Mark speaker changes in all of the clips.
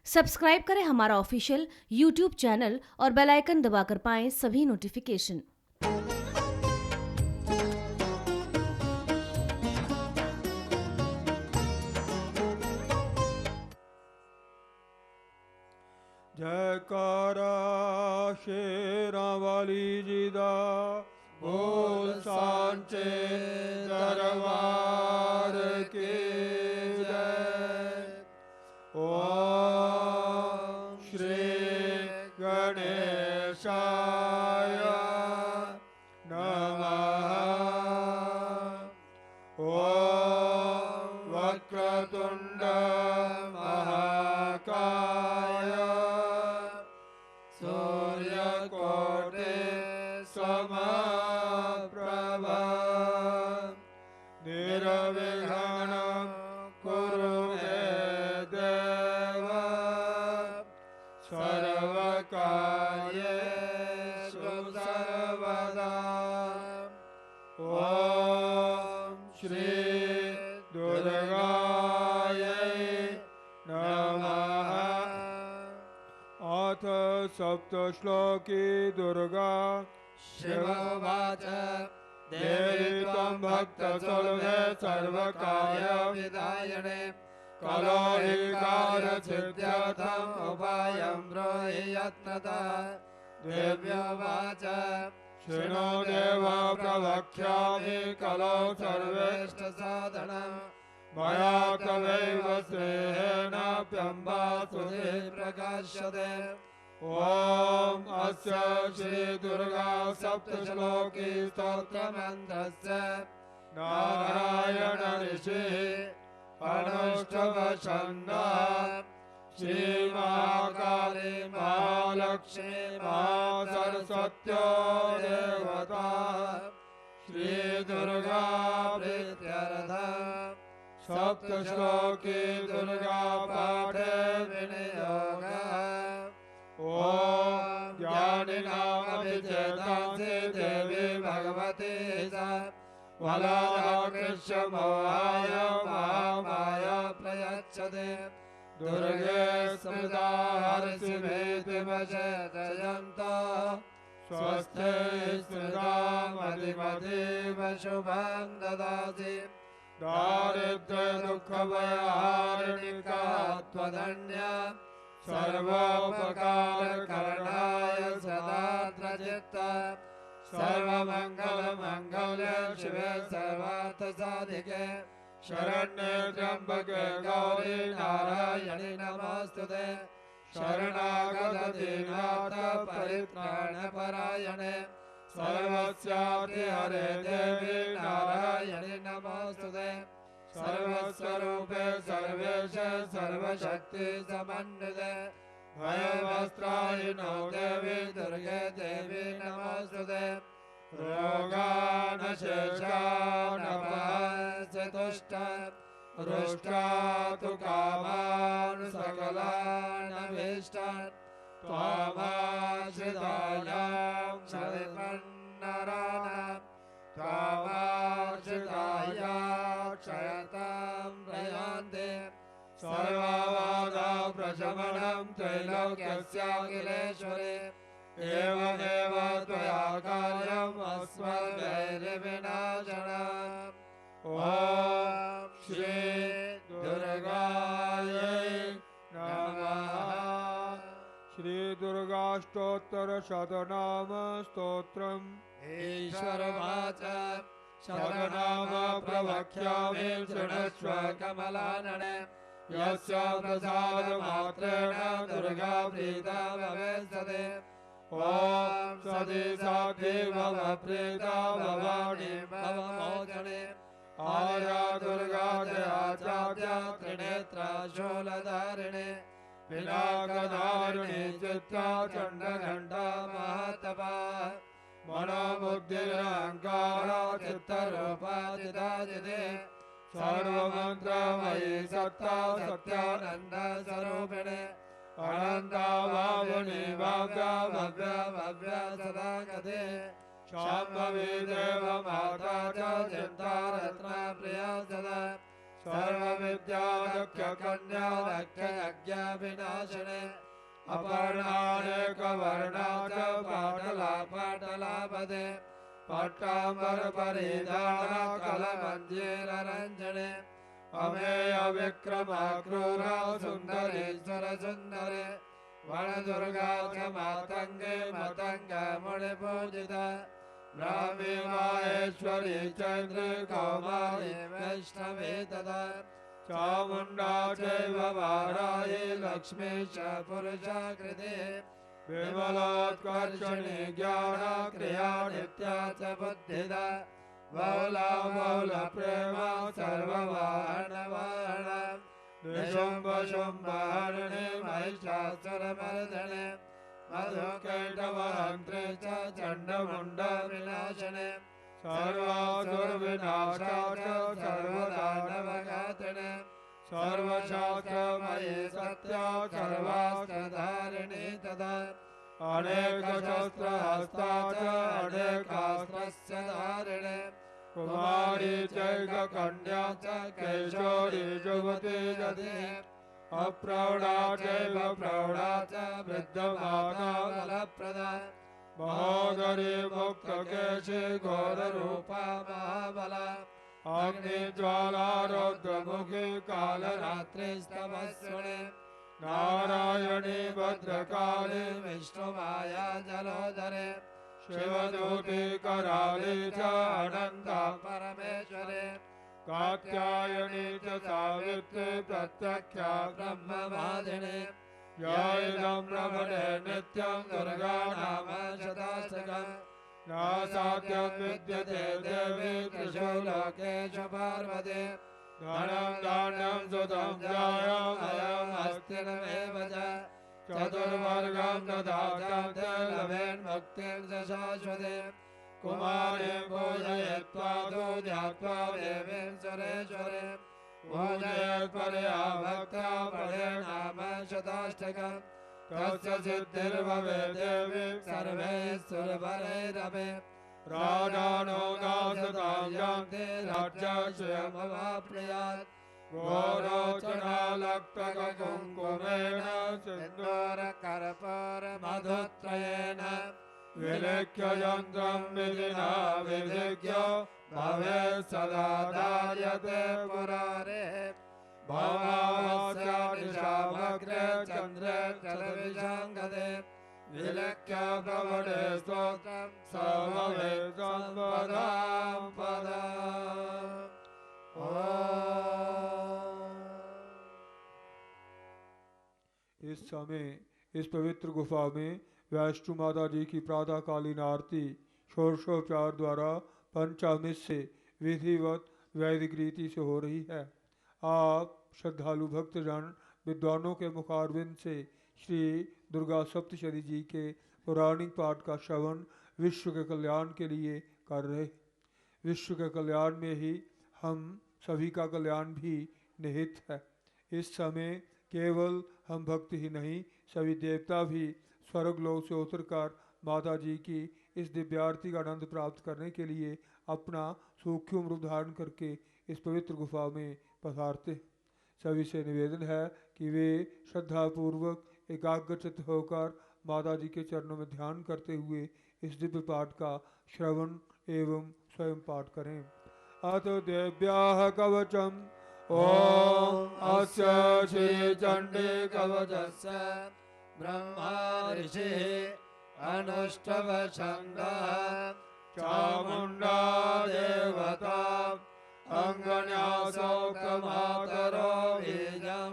Speaker 1: Subscribe करें हमारा official YouTube channel और बेल आइकन दबाकर पाएं सभी नोटिफिकेशन।
Speaker 2: जयकारा शेरा वाली जी दा बोल सांचे दरबार की जय। ओम श्री गणेशाय नमः। ओम वक्रतुंड महाकाय सूर्यकोटि समप्रभ निर्विघ्नं कुरु मे देव सर्वकार्येषु सर्वदा। ओम श्री दुर्गायै नमः। अथ सप्तश्लोकी दुर्गा
Speaker 3: शिवोवाच
Speaker 2: देवी त्वं भक्तसुलभे
Speaker 3: सर्वकार्यविधायिने
Speaker 2: कलो हि कार्यसिद्ध्यर्थम्
Speaker 3: उपायं ब्रूहि यत्नतः। देव्योवाच
Speaker 2: शृणु देव प्रवक्ष्यामि कलो सर्वे
Speaker 3: साधनं
Speaker 2: मया तवैव स्नेहेनाप्यम्बा
Speaker 3: सुधे प्रकाश्यते।
Speaker 2: ॐ अस्य श्री दुर्गा सप्तश्लोकी
Speaker 3: स्तोत्रमन्त्रस्य
Speaker 2: नारायण ऋषिः अनुष्टवछन्दः श्रीमहाकाली महालक्ष्मी महासरस्वत्यो देवता श्रीदुर्गा प्रीत्यर्थम् सप्तश्लोकी दुर्गा पाठे विनियोगः। ॐ ज्ञानिनामभिचेतांसि देवी भगवती सा वलाकृष्यमोहाय महामाया प्रयच्छते। दुर्गे स्मृता हर्षिमेतिमशेतयन्तो स्वस्थे स्मृता मतिमतीव शुभं ददासि। दारिद्र्य दुःखभयहारिणिका त्वदन्या सर्वोपकारकरणाय सदा त्रचित्ता। सर्वमङ्गलमङ्गल्ये शिवे सर्वार्थसाधिके शरण्ये त्र्यम्बके गौरी नारायणि नमोऽस्तुते। शरणागतदीनाथ परित्राणपरायणे सर्वस्यापि हरे देवी नारायणि नमोऽस्तुते। सर्वस्वरूपे सर्वेश सर्वशक्ति समन्विते भयवस्त्रायिनो देवी दुर्गे देवी नमोऽस्तुते। रोगानशेषानपहस्य तुष्ट रुष्टा तु कामान् सकलानभीष्टान् त्वामाश्रितायां शरणराणां त्वामाश्रिताया क्षयतां प्रयान्ते। सर्वबाधा प्रशमनं त्रैलोक्यस्याखिलेश्वरे एवमेव त्वया कार्यम् अस्मद्वैरिविनाशनम्। ॐ श्री दुर्गायै नमः। श्री दुर्गाष्टोत्तरशतनाम स्तोत्रम्।
Speaker 3: ईश्वरवाच
Speaker 2: शतनाम प्रवक्ष्यामि
Speaker 3: शृणुष्व कमलानने।
Speaker 2: यस्य प्रसादमात्रेण
Speaker 3: दुर्गा प्रीता भवेत्सते।
Speaker 2: ॐ सदी साध्वी भव प्रीता भवानी
Speaker 3: भव मोचने।
Speaker 2: आर्या दुर्गा जयाचार्या
Speaker 3: त्रिनेत्रा शूलधारिणे
Speaker 2: पिनाकधारिणी चित्रा
Speaker 3: चण्डघण्टा महातपा
Speaker 2: मनोबुद्धिरहङ्कार
Speaker 3: चित्तरूपा चिदाजिते।
Speaker 2: सर्वमन्त्रमयी सत्ता
Speaker 3: सत्यानन्द स्वरूपिणे
Speaker 2: अनन्ता भावनी भव्या
Speaker 3: भव्या भव्या सदा गते।
Speaker 2: शाम्भवी देव माता च
Speaker 3: चिन्ता रत्ना प्रिया सदा सर्वविद्यादक्षकन्या दक्षयज्ञविनाशिने अपर्णानेकवर्णा च पाटला पाटलापदे पट्टाम्बरपरिधाना कलमञ्जीररञ्जने अमेय विक्रमा क्रूरा सुन्दरीश्वर सुन्दरे वनदुर्गा च मातङ्गे मतङ्ग मुनिपूजिता ब्राह्मी माहेश्वरी चन्द्र कौमारी वैष्णवी तदा चामुण्डा चैव वाराही लक्ष्मी च पुरुषाकृते विमलोत्कर्षणि ज्ञाना क्रिया नित्या च बुद्धिदा बहुला बहुल प्रेमा सर्ववाहन निशुम्भ शुम्भ हरिणे महिषासुरमर्दने मधुकैटवहन्त्रे च चण्डमुण्ड विनाशने सर्वासुरविनाशा च सर्वदानवघातिने सर्वशास्त्रमयी सत्या सर्वास्त्रधारिणी तदा अनेकशस्त्रहस्ता च अनेकास्त्रस्य धारिणे कुमारी चैककन्या च कैशोरी युवती यदि अप्रौढा चैव प्रौढा च वृद्धमाता बलप्रदा महोदरी मुक्तकेशी घोररूपा महाबला अग्निज्वाला रौद्रमुखी कालरात्रिस्तमस्विनी नारायणी भद्रकाली विष्णुमाया जलोदरे शिवदूती कराली च अनन्ता परमेश्वरे कात्यायनी च सावित्री प्रत्यक्षा ब्रह्मवादिनी या इदं रमणे नित्यं दुर्गा नाम शताशतम् नासाद्यं विद्यते देवी त्रिषु लोकेषु पार्वती धनं धान्यं सुतं जायम् अयमस्तिनमेव च चतुर्वर्गं ददातं ते लभेन्मुक्तिं च शाश्वतीं कुमारीं पूजयित्वा ध्यात्वा देवीं सुरेश्वरीं पूजयेत् परया भक्त्या पठे नाम शताष्टकम् तस्य सिद्धिर्भवेत् देवी सर्वैः सुरवरैरपि राजानो दासतां यान्ति राज्यक्षयमवाप्नुयात् घोरोचनालक्तककुङ्कुमेन सिन्दूरकर्पूरमधुत्रयेण विलिख्य यन्त्रं विधिना विधिज्ञ भवेत् सदा धार्यते पुरारे भवास्या निशामग्रे चन्द्रे चलविशाङ्गदे विलिख्य प्रवणे स्तोत्रं स भवेत् सम्पदां पदाम्।
Speaker 4: इस समय इस पवित्र गुफा में वैष्णो माता जी की प्रातःकालीन आरती षोडशोपचार द्वारा पंचामृत से विधिवत वैदिक रीति से हो रही है। आप श्रद्धालु भक्तजन विद्वानों के मुखारविंद से श्री दुर्गा सप्तशती जी के पौराणिक पाठ का श्रवण विश्व के कल्याण के लिए कर रहे। विश्व के कल्याण में ही हम सभी का कल्याण भी निहित है। इस समय केवल हम भक्त ही नहीं, सभी देवता भी स्वर्ग लोक से उतरकर माता जी की इस दिव्य आरती का आनंद प्राप्त करने के लिए अपना सूक्ष्म रूप धारण करके इस पवित्र गुफा में पधारते। सभी से निवेदन है कि वे श्रद्धापूर्वक एकाग्रचित्त होकर माता जी के चरणों में ध्यान करते हुए इस दिव्य पाठ का श्रवण एवं स्वयं पाठ करें। अथ देव्याः कवचम् ओम अस्य श्री चंडी कवचस्य
Speaker 3: ब्रह्मा ऋषिः अनुष्टव छन्दः चामुण्डा देवता अङ्गन्यासोक्तमातरो बीजं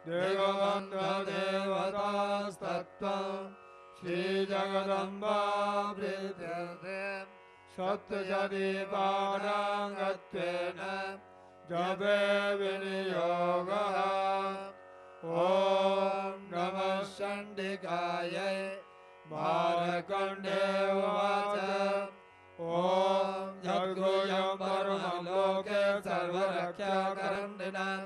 Speaker 3: देवबन्धदेवतास्तत्त्वं श्रीजगदम्बा प्रीत्यर्थे सप्तशतीपानाङ्गत्वेन जपे विनियोगः। ॐ नमः चण्डिकायै मार्कण्डे उवाच ॐ जद्गुह्यं परमलोके सर्वरक्षाकरण्डिनां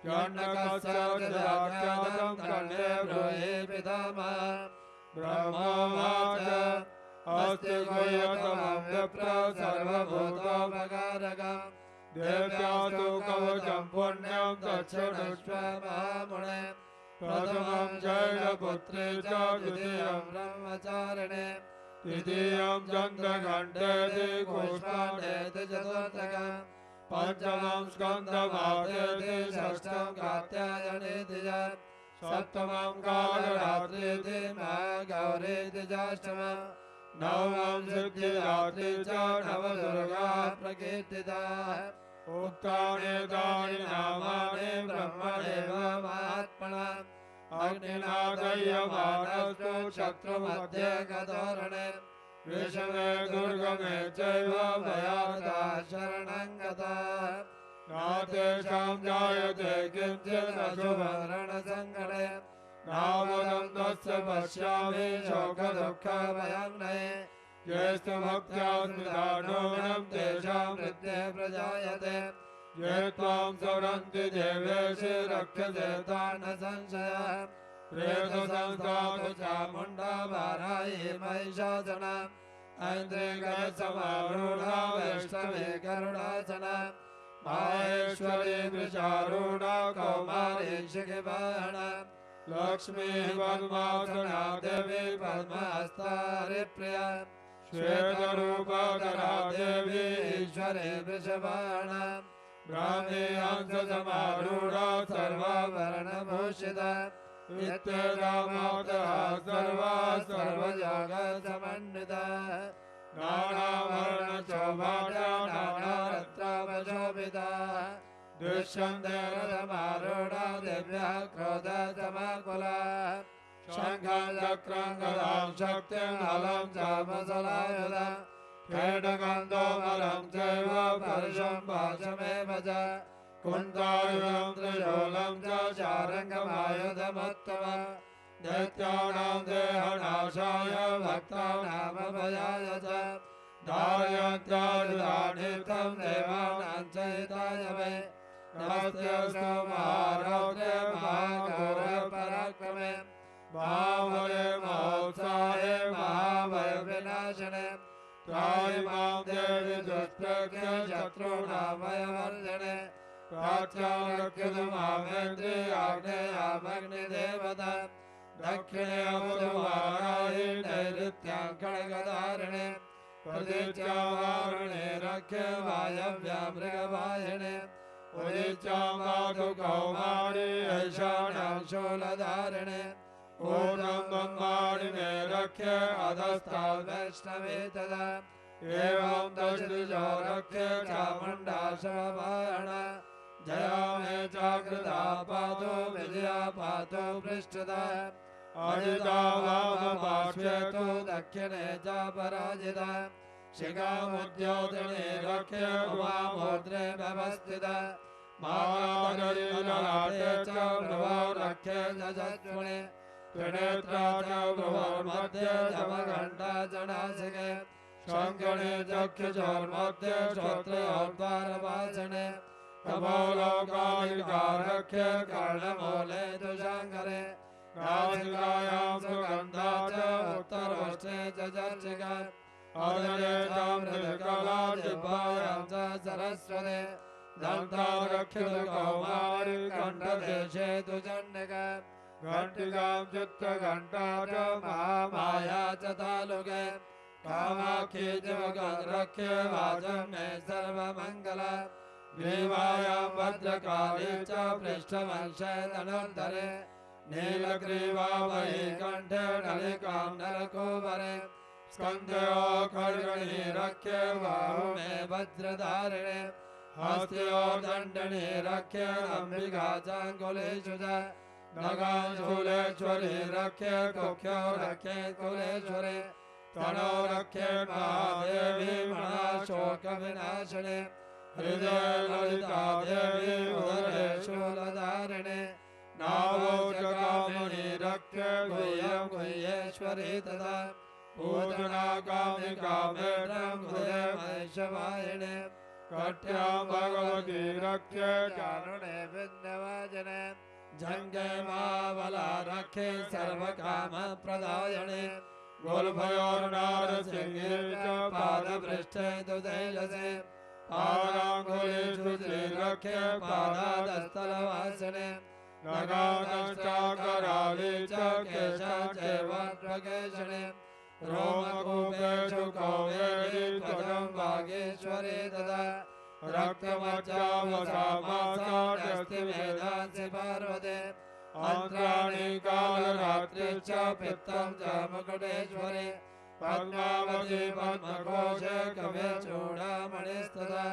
Speaker 3: जन्नकस्य जगत्यागं कण्डे ब्रूहि पितामह ब्रह्मोवाच अस्ति गुह्यतमं विप्र सर्वभूतोपकारकम् देव्यास्तु कवचं पुण्यं
Speaker 2: दक्षिणस्व
Speaker 3: तच्छृणुष्व
Speaker 2: महामुने
Speaker 3: प्रथमं शैलपुत्रे च द्वितीयं
Speaker 2: ब्रह्मचारिणे
Speaker 3: तृतीयं चन्द्रघण्टेति
Speaker 2: पुष्पाण्डेति चतुर्थकम्
Speaker 3: पञ्चमं स्कन्दमातेति
Speaker 2: षष्ठं कात्यायनेति च
Speaker 3: सप्तमं कालरात्रिति
Speaker 2: महागौरीति चाष्टमम्
Speaker 3: नवमं सिद्धिदात्री च
Speaker 2: नवदुर्गा
Speaker 3: नवदुर्गा
Speaker 2: प्रकीर्तिताः
Speaker 3: उक्तानि तानि नामानि
Speaker 2: ब्रह्मणेव
Speaker 3: ब्रह्मणेव
Speaker 2: महात्मना
Speaker 3: अग्निना दह्यमानस्तु
Speaker 2: शत्रुमध्ये गतोरणे
Speaker 3: विषमे दुर्गमे चैव
Speaker 2: भयार्ता
Speaker 3: भयार्ता
Speaker 2: शरणं गताः
Speaker 3: नातेषां जायते किञ्चिदशुभं
Speaker 2: रणसङ्कटे
Speaker 3: नावदं तस्य पश्यामि
Speaker 2: शोकदुःखभयङ्नये
Speaker 3: ज्येष्ठभक्त्या स्मृता नूनं तेषां
Speaker 2: वृद्धे प्रजायते
Speaker 3: ये त्वां स्मरन्ति देवेशि रक्षसे तान्
Speaker 2: न संशयः
Speaker 3: प्रेतसंस्थातु
Speaker 2: चामुण्डा वारायी महिषासना
Speaker 3: ऐन्द्रियगजसमारूढा
Speaker 2: वैष्णवे गरुडासना
Speaker 3: माहेश्वरी वृषारूढा
Speaker 2: कौमारी
Speaker 3: कौमारी
Speaker 2: शिखिवाहना
Speaker 3: लक्ष्मी पद्मासना देवी
Speaker 2: पद्महस्ता हरिप्रिया
Speaker 3: श्वेतरूपधरा देवी
Speaker 2: ईश्वरे वृषभाणा
Speaker 3: ब्राह्मी हंससमारूढा
Speaker 2: सर्वाभरणभूषिता
Speaker 3: इत्येता मातः सर्वा
Speaker 2: सर्वयोगसमन्विता
Speaker 3: नानावर्णशोभाढ्या
Speaker 2: नानारत्नाभशोभिता दृश्यन्ते रथमारूढा दिव्यः क्रोधसमाकुला शङ्खं चक्रं गदां शक्तिं हलं चामसलायुधा खेटकं दोमलं चैव परशुं भाषमेव च कुन्तायुधं त्रिशूलं च शारङ्गमायुधमुत्तमम् दैत्यानां देहनाशाय भक्तानामभयाय च धारयन्त्यायुधानित्यं देवानां च हिताय वै नमस्तेऽस्तु महारौद्रे महाघोरपराक्रमे महाबले महोत्साहे महाभयविनाशिने त्राहि मां देवि दुष्प्रज्ञे शत्रूणां भयवर्जने प्राच्यारक्षतु मामेन्द्रि आग्नेयामग्निदेवता दक्षिणे अमुदवाराहि नैऋत्यां खड्गधारिणे प्रतीच्यावारुणे रक्षे वायव्यां मृगवाहिने उदिच्यां वातु कौमारी ऐशाण्यां शूलधारिणे ऊर्ध्वं ब्रह्माणि मे रक्षे अधस्तां वैष्णवे तदा एवं दशदिशो रक्षे चामुण्डा शववाहना जया मे चाकृता पातु विजया पातु पृष्ठदा अजिता वामपार्श्वे तु दक्षिणे च पराजिता शिखामुद्योतने रक्षे वामोर्ध्वे व्यवस्थिता महानदीललाटे च भ्रुवौ रक्षे जजस्विने त्रिनेत्रा च भ्रुवोर्मध्ये जमघण्टा च नासिके शङ्खणे चक्षुषोर्मध्ये श्रोत्रयोर्द्वारवासिने कपोलोकालिका रक्षे कर्णमूले तु शङ्करे नासिकायां सुगन्धा च उत्तरोष्ठे च चर्चिका अदने च मृदुकला जिह्वायां च सरस्वते दन्ता रक्षतु कौमारी कण्ठदेशे तु चण्डिका घण्टिकां चित्तघण्टा च महामाया च तालुके कामाक्षी जीवकं रक्षे वाचं मे सर्वमङ्गला ग्रीवायां भद्रकाली च पृष्ठवंशे धनुर्धरे नीलग्रीवामयी कण्ठे नलिकां नरकोपरे स्कन्धयो खड्गणी रक्षे बाहु मे वज्रधारिणे हस्तयो दण्डनी रक्षे अम्बिका चाङ्गुलेषु च नगां शूलेश्वरी रक्षे कुख्यो रक्षे कुलेश्वरे तनो रक्षे महादेवी मनाशोकविनाशिने हृदये ललिता देवी उदरे शूलधारिणे नावोचकामणि रक्षे गुह्यं गुह्येश्वरी तदा पूजना कामिका मेढ्रं हृदये महिषवाहिने कट्यां भगवती रक्षे चारुणे विघ्नवाजने जङ्गे महाबला रक्षे सर्वकामप्रदायिने गोलभयोर्नारसिंहे च पादपृष्ठे तु तैलसे
Speaker 3: पादाङ्गुलीषु श्रीरक्षे
Speaker 2: पादादस्थलवासिने
Speaker 3: नगादश्चाकराले च
Speaker 2: केशाञ्चैवात्मकेशने रोमकूपेषु कौवेरी त्वचं वागीश्वरी तदा रक्तमज्जावसामासास्ति पार्वते आन्त्राणि कालरात्रिश्च पित्तं च मुकुटेश्वरे पद्मावती पद्मकोशे कविचूडामणिस्तदा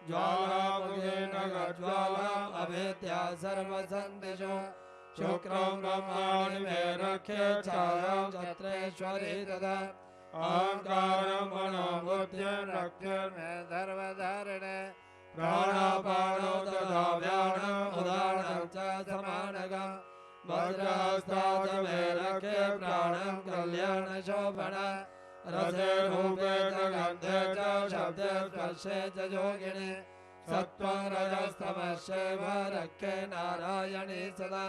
Speaker 2: ज्वालामुखे नगज्वालाम् अभेद्या सर्वसन्दिशो शुक्रं ब्रह्माणि मे रक्षे छायां चत्रेश्वरी तदा अहङ्कारं मनोबुद्धिं रक्षे सर्वधारिणे प्राणापानो तथा व्यानम् उदानं च समानगम् वज्रहस्तात् मे रक्षे प्राणं कल्याणशोभन रसे रूपे च गन्धे च शब्दे स्पर्शे च योगिनि सत्त्वं रजस्तमश्चैव रक्षे नारायणी सदा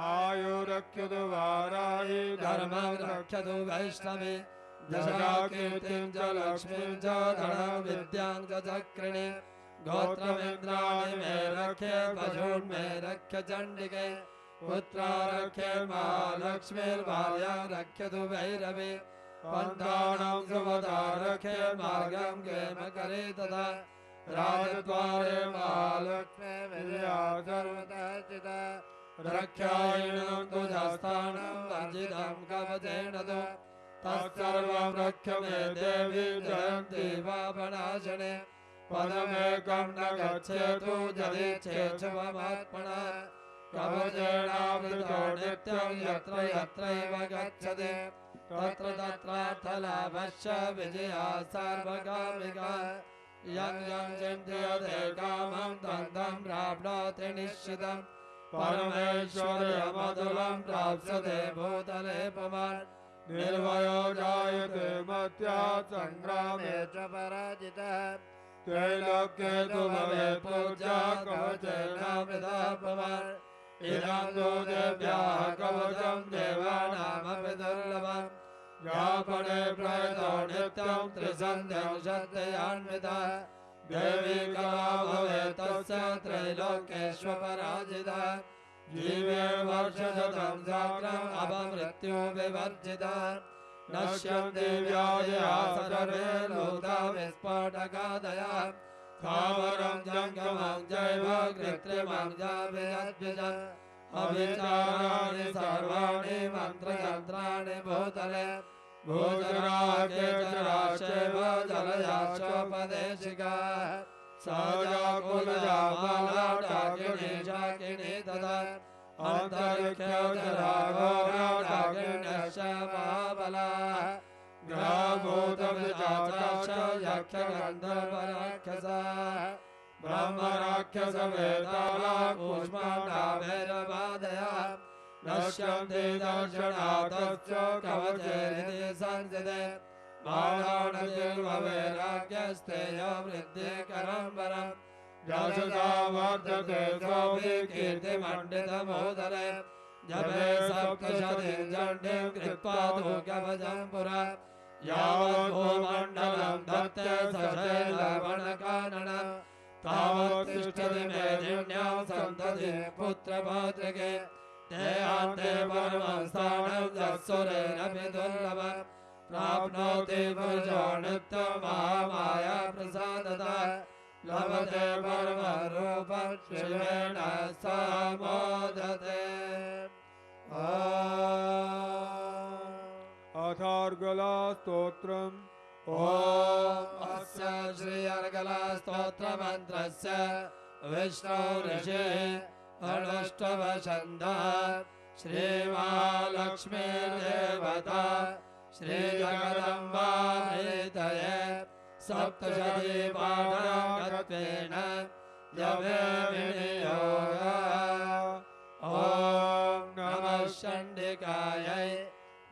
Speaker 3: आयुरक्षतु वाराहि
Speaker 2: धर्मं रक्षतु वैष्णवी दशा कीर्तिं च लक्ष्मीं च धनं विद्यां च चक्रिणे गोत्रमिन्द्राणि मे रक्षे पशून् मे रक्ष चण्डिके पुत्रा रक्षे महालक्ष्मीर्भार्या रक्षतु भैरवी पन्थानां सुमता रक्षे मार्गं क्षेमकरे तथा राजद्वारे महालक्ष्मी विजया सर्वदा चिता रक्षायणं तुजस्थानं वर्जितं कवचेन तु तत्सर्वं रक्ष मे देवी जयन्ती पापनाशने पदमेकं न गच्छेतु यदि कवचेनावृतो नित्यं यत्र यत्रैव गच्छति तत्र तत्रार्थलाभश्च विजया सार्वकामिका यं यं चिन्तयते कामं तं तं प्राप्नोति निश्चितं परमेश्वर्यमतुलं प्राप्स्यते भूतले पुमान् निर्भयो जायते मत्या सङ्ग्रामे च पराजितः त्रैलोक्ये तु भवेत् पूज्या कवचेनामृतः पुमान् इदं दूतेभ्यः कवचं देवानामपि दुर्लभम् यापने प्रयतो नित्यं त्रिसन्ध्यं श्रद्धयान्वितः देवी कला भवेत् तस्य त्रैलोक्येष्वपराजितः जीवे वर्षशतं साग्रम् अपमृत्यो विवर्जितः नश्यन्ति व्याधिया सर्वे लोका विस्फोटकादयः स्थावरं जङ्गमं चैव कृत्रिमं जाभियद्विजम् अविचाराणि सर्वाणि मन्त्रयन्त्राणि भूतले भूचराके चराश्चैव जलयाश्वपदेशिकाः सहजा कुलजा डाकिनी शाकिनी तथा अन्तरिक्षो जराघोराडाकिन्यश्च महाबलाः ग्रहभूतविजाताश्च यक्षगन्धर्वराक्षसाः ब्रह्मराक्षसवेतालाः कूष्माण्डाभैरवादयः नश्यन्ति दर्शनाथश्च कवचेरिति संसिते बाणानतिर्वैराग्यस्तेयो वृद्धिकरं वरम् यशसा वर्धते सोऽपि कीर्तिमण्डितमोदरे जपे सप्तशतीं चण्डीं कृत्वा तु कवचं पुरा यावत् भूमण्डलं दत्ते सशैलवनकाननं तावत् तिष्ठति मेदिन्यां सन्तति पुत्रपौत्रिके ते अन्ते परमं स्थानं यत्सुरेरपि दुर्लभम् प्राप्नोति पुरुषो नित्यं महामाया प्रसादतः लभते परमरूपं शिवेन सह मोदते
Speaker 4: अथार्गला स्तोत्रम्
Speaker 2: ॐ अस्य श्री अर्गला स्तोत्रमन्त्रस्य विष्णु ऋषिः अनुष्टवछन्दः श्रीमहालक्ष्मीर्देवता श्रीजगदम्बा प्रीतये सप्तशती पाठकत्वेन जपे विनियोगः ॐ नमः चण्डिकायै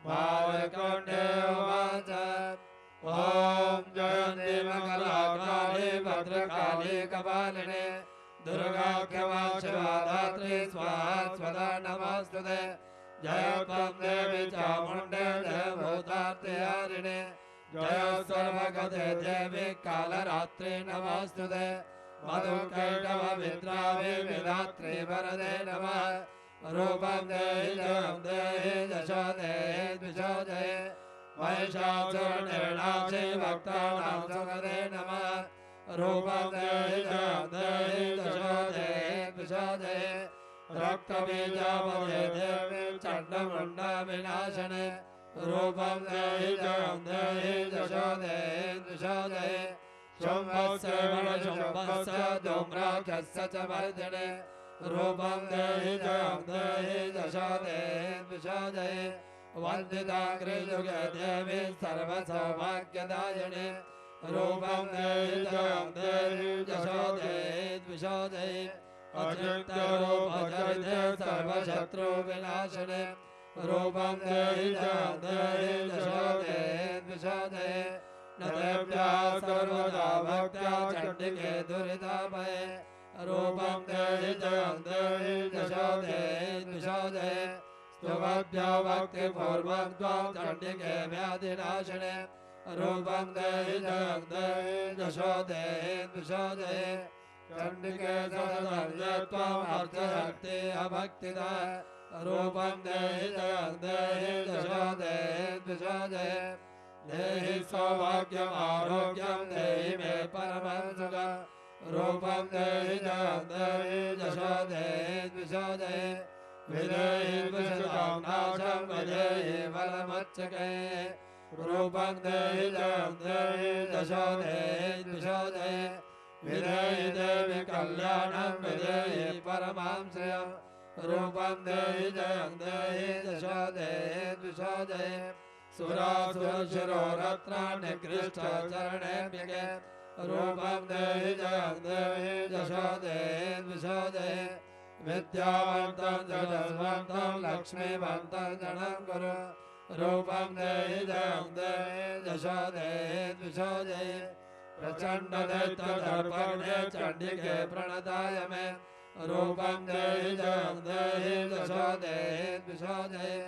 Speaker 2: भावकण्ठे उवाच ॐ जयन्ती मङ्गलाकाली भद्रकाली कपालिनी दुर्गा क्षमा शिवा धात्री स्वाहा स्वधा नमोऽस्तुते जय त्वं देवी चामुण्डे जय भूतार्तिहारिणे जय सर्वगते देवी कालरात्रि नमोस्तुते मधुकैटभ विद्रावे विधात्रे वरदे नमः रूपं देहि जयं देहि यशो देहि द्विषो देहि महिषासुरनिर्नाशे भक्तानां सुखदे नमः रूपं देहि जयं देहि यशो देहि द्विषो देहि रक्तबीजापदे देवी चण्डमुण्डविनाशिने रूपं देहि जयं देहि यशो देहि द्विषो देहि शुम्भस्य शुम्भस्य धूम्राक्षस्य च वर्धिने रूपं देहि जयं देहि यशो देहि द्विषो देहि वन्दिताग्रयुगे देवी सर्वसौभाग्यदायिने रूपं देहि जयं देहि यशो देहि द्विषो देहि अचिन्त्यरूपचरिते सर्वशत्रुविनाशिने रूपं देहि जयं देहि यशो देहि द्विषो देहि न देव्या सर्वदा भक्त्या चण्डिके दुरिताभये रूपं देहि जयं देहि यशो देहि द्विषो देहि स्तुवद्भ्यो भक्तिपूर्वं त्वां चण्डिके व्याधिनाशिने रूपं देहि जयं देहि यशो देहि द्विषो देहि चण्डिके सततं त्वाम् अर्थशक्ति अभक्तिदा रूपं देहि जयं देहि यशो देहि द्विषो देहि देहि सौभाग्यम् आरोग्यं देहि मे परमं सुखं रूपं देहि जयं देहि यशो देहि द्विषो देहि विदेहि द्विषतां नाशं विदेहि बलमुच्चके रूपं देहि जयं देहि यशो देहि द्विषो देहि विदेहि देवि कल्याणं विदेहि परमां श्रियं रूपं देहि जयं देहि यशो देहि द्विषो देहि सुरासुरशिरोरत्ना निकृष्टचरणेभ्यगे रूपं देहि जयं देहि यशो देहि द्विषो देहि विद्यावन्तं जडस्वन्तं लक्ष्मीवन्तं जडं कुरु रूपं देहि जयं देहि यशो देहि द्विषो देहि प्रचण्डदैत्यदर्पणे चण्डिके प्रणताय मे रूपं देहि जयं देहि यशो देहि द्विषो देहि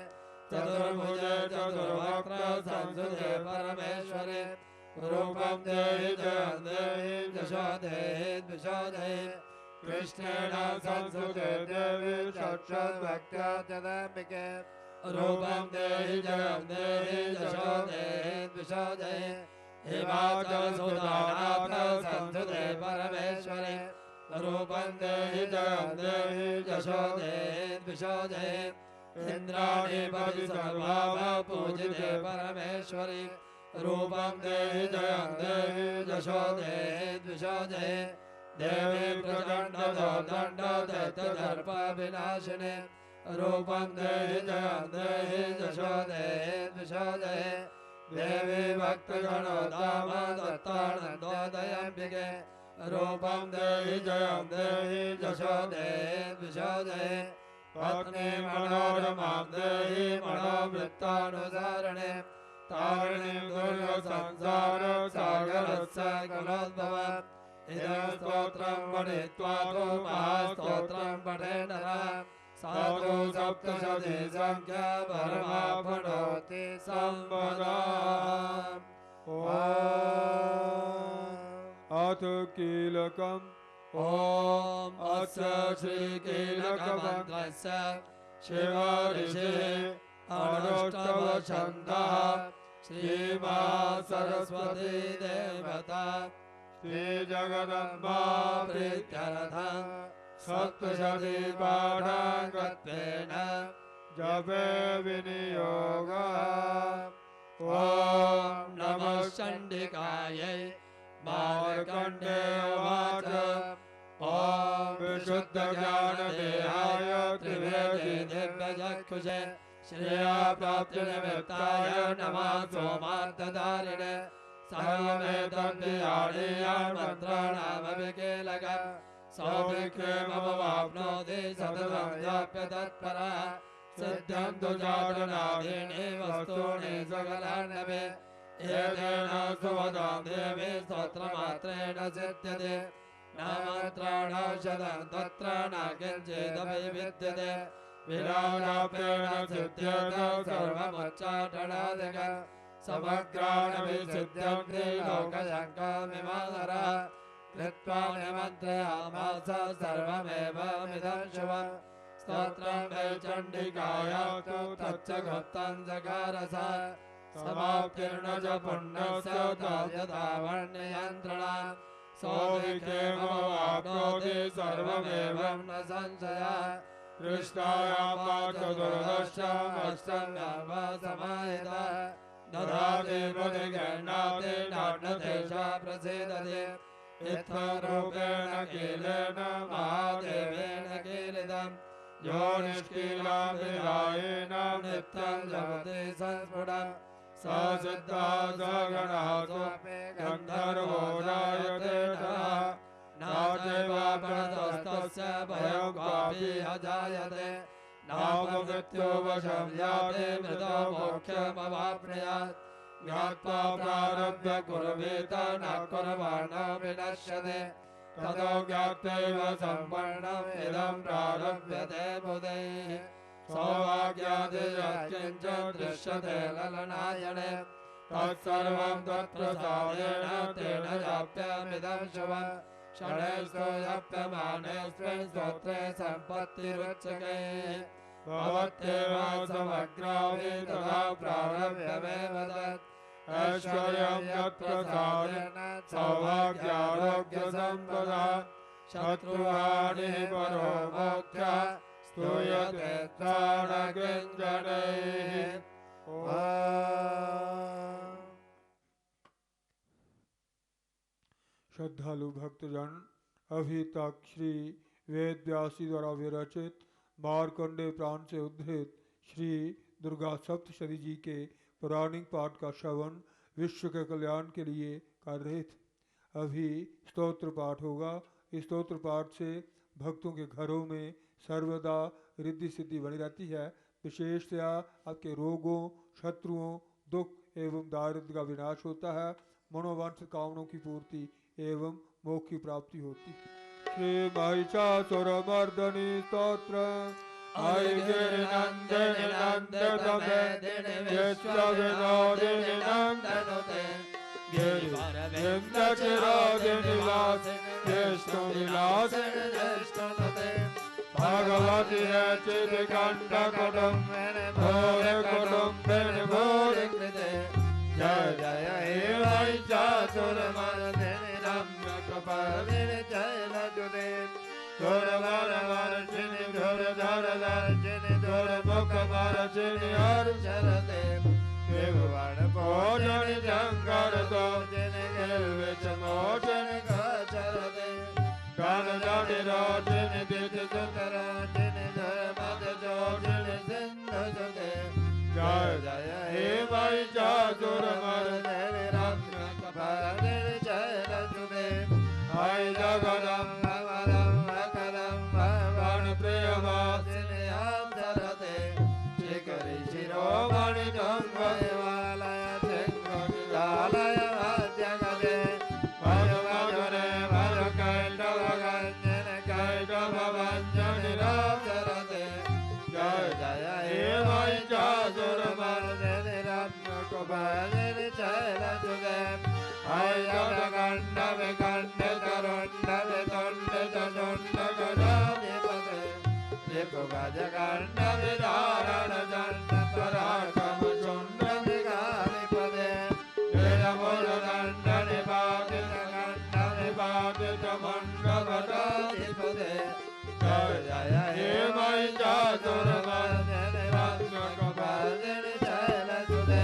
Speaker 2: चतुर्भुजे चतुर्वक्त्र संसुते परमेश्वरे रूपं देहि जयं देहि यशो देहि द्विषो देहि कृष्णेन संसुते देवी षट्शद्भक्त्या जगदम्बिके रूपं देहि जयं देहि यशो देहि द्विषो देहि हिमाचलसुतानाथ संसुते परमेश्वरे रूपं देहि जयं देहि यशो देहि द्विषो देहि इन्द्राणीपति सर्वाः पूजिते परमेश्वरि रूपं देहि जयं देहि यशो देहि द्विषो देहि देवी प्रचण्डदोर्दण्ड दैत्यदर्प विनाशिने रूपं देहि जयं देहि यशो देहि द्विषो देहि देवी भक्तगणोत्तम दत्तानन्दोदयाम्बिके रूपं देहि जयं देहि यशो देहि द्विषो देहि पत्नी मनोरमां देहि मनोवृत्तानुसारणे तारिणीं दुर्गसंसार सागरस्य कुलोद्भवम् इदं स्तोत्रं पठित्वा तु महास्तोत्रं पठे नरः साधु सप्तशती संख्या परमाप्नोति सम्पदाम्
Speaker 4: अथ कीलकम्
Speaker 2: ॐ अस्य श्रीकीलकमन्त्रस्य शिव ऋषिः अनुष्टवछन्दः श्रीमहासरस्वती देवता
Speaker 4: श्रीजगदम्बा
Speaker 2: प्रीत्यर्थं सप्तशती पाठाङ्गत्वेन
Speaker 4: जपे विनियोगः
Speaker 2: ॐ नमः चण्डिकायै मार्कण्डेयवाच ॐ विशुद्धज्ञानदेहाय त्रिवेदी दिव्यचक्षुषे श्रेया प्राप्तिनिमित्ताय नमः सोमार्थधारिणे सर्वमेतद्विजानीयान् मन्त्राणामविकीलकम् सौभिक्षे मम वाप्नोति सततं जाप्य तत्परः सिद्ध्यन्तु जातनादीनि वस्तूनि सकलान्नपि एतेन सुवदां देवी स्तोत्रमात्रेण सिद्ध्यते न मन्त्राणौषधं तत्र न किञ्चिदपि विद्यते विराजापेण सिद्ध्येत सर्वमुच्चाटनादिकम् समग्राणविसिद्ध्यन्ति लोकशङ्कमिमानरा कृत्वा निमन्त्रयामास सर्वमेवमिदं शुभम् स्तोत्रं वै चण्डिकायास्तु तच्च गुप्तं जगारस समाप्तिर्न च पुण्यस्य यथावर्ण्ययन्त्रणा सोऽधिकेमवाप्नोति सर्वमेवं न संशयः कृष्णायापाचतुर्दशमष्टम्यवसमाहितः दधाति बुद्धिगणाति नाट्यतेषा प्रसीदति इत्थरूपेण कीलेन महादेवेन कीलितम् यो निष्कीलाभिधायेन नित्यं जपति संस्फुटम् स सिद्धः स गणः सोऽपि गन्धर्वो जायते नः नाचैवापरतस्तस्य भयं क्वापि अजायते नापमृत्यो वशं याति मृतो मोक्षमवाप्नुयात् ज्ञात्वा प्रारभ्य कुर्वीत न कुर्वाणो विनश्यते ततो ज्ञात्वैव सम्पन्नम् इदं प्रारभ्यते बुधैः सौभाग्यादियत्किञ्च दृश्यते ललनायने तत्सर्वं तत्प्रसादेन तेन याप्यमिदं शुभम् षडेषु याप्यमानेऽस्मिन् स्तोत्रे सम्पत्तिरुच्यते भवत्येव समग्राभि तथा प्रारभ्यमेव तत् ऐश्वर्यं यत्प्रसादेन सौभाग्यारोग्यसम्पदा शत्रुहानिः परो मोक्षः स्तूयते त्राणकिञ्जनैः।
Speaker 4: श्रद्धालु भक्तजन, अभी तक श्री वेद व्यासी द्वारा विरचित मार्कंडे पुराण से उद्धृत श्री दुर्गा सप्तशती जी के पौराणिक पाठ का श्रवण विश्व के कल्याण के लिए कर रहे थे। अभी स्तोत्र पाठ होगा। इस स्तोत्र पाठ से भक्तों के घरों में सर्वदा रिद्धि सिद्धि बनी रहती है। विशेषतया आपके रोगों, शत्रुओं, दुख एवं दारिद्र्य का विनाश होता है। मनोवांछित कामनाओं की पूर्ति एवं मोक्ष की प्राप्ति होती है। श्री महिषासुरमर्दनी स्तोत्र। गिरिनंदिनी नंदितमे विश्वविनोदिनी नंदनुते गिरिवरविंदचिरोदिनी वासिनी विष्णुविलासिनी विष्णुनुते भगवती चित्कण्ठ कुटुम्बिनि भूरि कुटुम्बिनि भूरि कृते जय जय हे महिषासुरमर्दिनि रम्यकपर्दिनि शैलसुते धुरवरवर्षिणि धुरधरदर्शिनि धुरमुखवर्षिणि हर्षरते त्रिभुवनपोषणि शङ्करतोषिणि निर्विषमोषणि गोचरते गणजनिरोषिणि दितिसुतरोषिणि धर्मजोषिणि सिन्धुसुते जय जय हे महिषासुरमर्दिनि रम्यकपर्दिनि शैलसुते हाय जगदम्ब प्रियवासिनी आदरते शिखरि शिरोमणि देवालय सिंहविलालय जगदे भजमधुरे भज कैटवगञ्जन कैटवभञ्जनि राजरते जय जय हे महिषासुरमर्दिनि रम्यकपर्दिनि शैलसुते हाय जगदण्डविकण्डितरुण्डवितुण्डितशुण्डगजाधिपते त्रिभुवजगण्डविधारण दण्डपराक्रमचुण्डविकाधिपते वीरमुरदण्डनिपातितगण्डनिपातितमण्डपदाधिपते जय जय हे महिषासुरमर्दिनि रम्यकपर्दिनि शैलसुते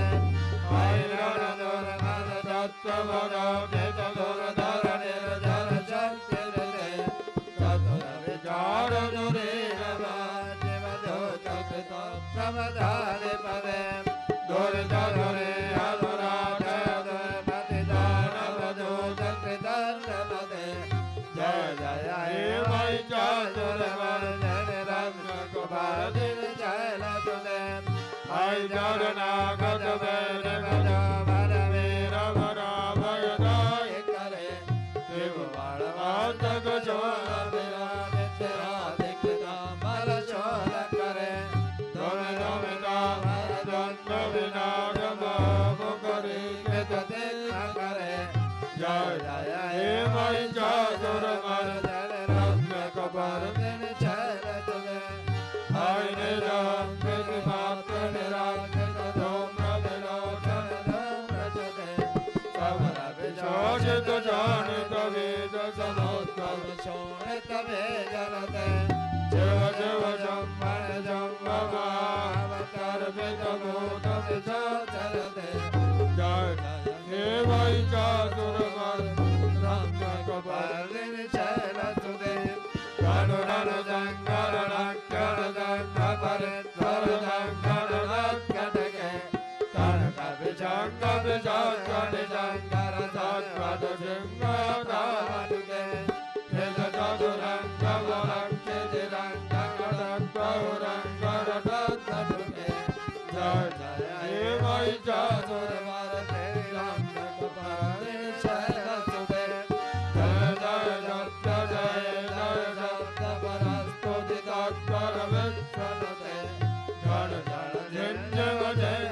Speaker 4: हाय रणदुर्मदत्तवदोदितदुर्धरणिर्जर शक्तिरते चतुरविचारदुरीरवादिवधूतकृतप्रमदाधिपते दुर्धरे अनुराधयदुर्मतिदानवधूतकृतप्रमदे जय जय हे महिषासुरमर्दिनि रम्यकपर्दिनि शैलसुते हाय जगन्नाथ करे वै चातुर्वर रम्य कपालिनी
Speaker 2: शैलसुते धनुरनुजङ्गरणक्षरदण्डपरिध्वरदङ्गरणकटके कनकविजङ्गविजङ्गरसत्पदसिंहदावटुके हृदचतुरङ्गवलक्षितिरङ्गकटकौरङ्गरटटुके जय जय हे वै चातुर्वरते रम्यकपालिनी शैलसुते जय जय सत्य जय जय सत्यपरस्तुतितत्पर विश्वनुते जय जय झिञ्झिव जय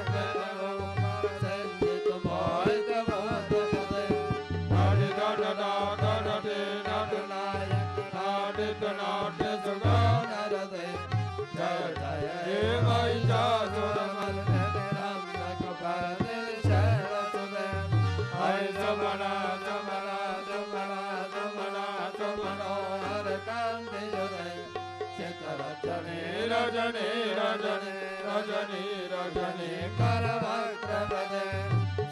Speaker 2: रजनी रजनी रजनी रजनी करवक्त्रपदे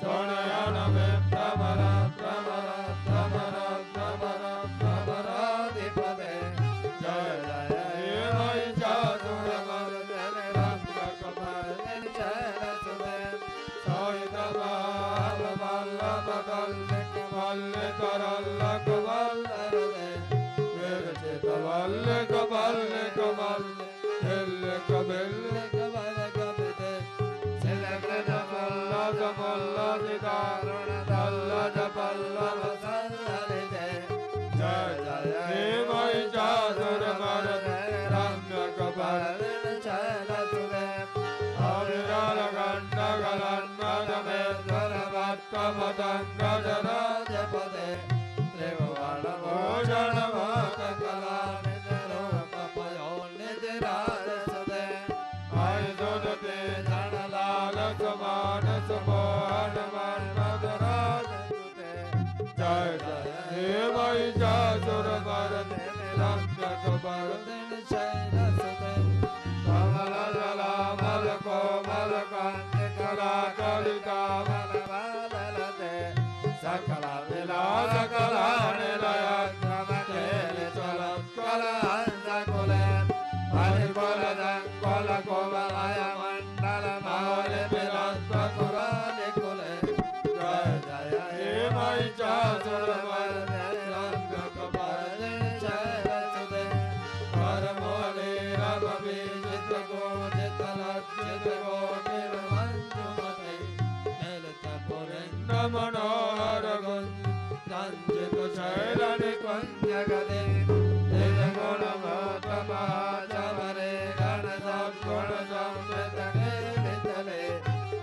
Speaker 2: सोनयन में भ्रमर भ्रमर भ्रमर भ्रमर भ्रमराधिपदे जय जय हे वै चातुर्वरते रम्यकपालिनी शैलसुते सहितवल्लभकल्लिकमल्लिकरल्लकवल्लरदे विरचितवल्लिकवल्लिकवल्ल कबिल्लिकवल्लिकवल्लिकविदे सिलकृतपल्लजपल्लजपल्लवसल्ललिते जय जय हे वै चातुर्वरते रम्यकपालिनी शैलसुते अविरलगण्डगलन्मदमेश्वरवत्तमतङ्गजराजपदे त्रिभुवनभूषणमोककलानिधिरोपयोनिधिराजसुते आयुधुते धनलालसमानसुमोहनमन्मथराजसुते जय जय हे वै चातुर्वरते रम्यकपालिनी शैलसुते कमलजलामलकोमलकान्तिकलाकलिकामलबादलते सकलविलासकलानिलयक्रमकेलिचलत्कलहंसकुले परिकुलजङ्कुलकोमलयमण्डलमालिविलत्वकुलानिकुले जय जय हे वै चातुर्वरते रम्यकपालिनी शैलसुते परमोलीरमविजितगोजितलज्जितगोटिर्मञ्जुमते मिलितपुरिन्दमनोहर रञ्जित शैलनिकुञ्जगदे निजगुणमोतमहाचमरे गणसद्गुणसंवृतनिर्मितले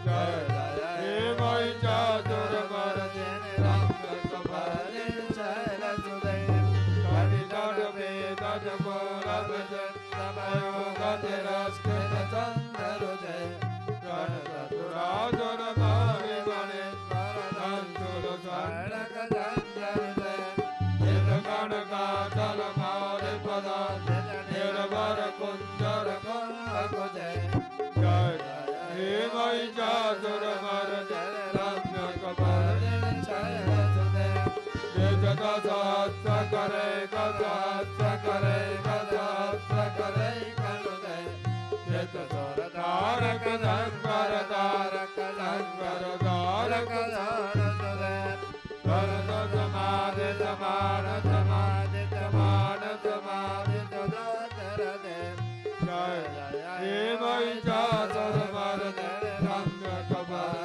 Speaker 2: जय जय हे वै चातुर्वरते रम्यकपालिनी शैलसुते कटितटवेदजगोरभजत्तमयो गतिरस्कृतचन्द्ररुजे गणचतुरासुरभाविगणे वरदन्तुलसण्डकचन्द्ररुजे निर्गणकाचलमालिपदा निर्वरकुञ्जरकुम्भकुजे जय जय हे वै चातुर्वरते रम्यकपालिनी शैलसुते सहस्रकरे सहस्रकरे सहस्रकरे कनुते चित्तसुरधारक धङ्करधारक धङ्करधारक धारसुते सरसमाधि समान समाधि समान समाधि सदाचरते जय जय हे वै चातुर्वरते रम्यकपालिनी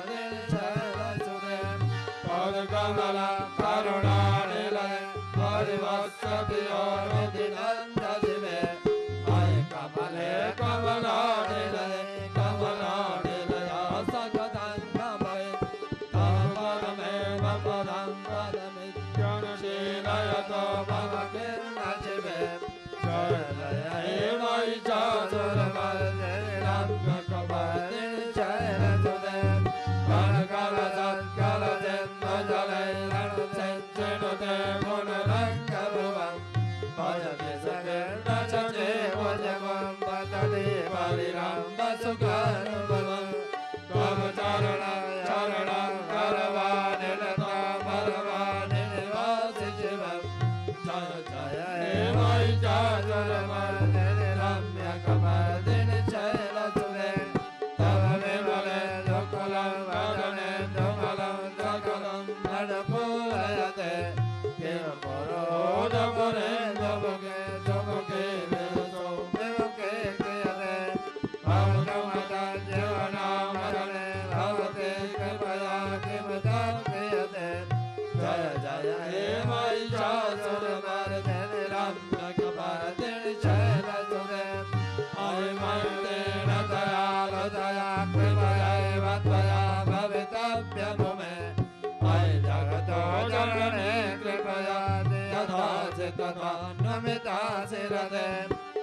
Speaker 2: नमितासिरते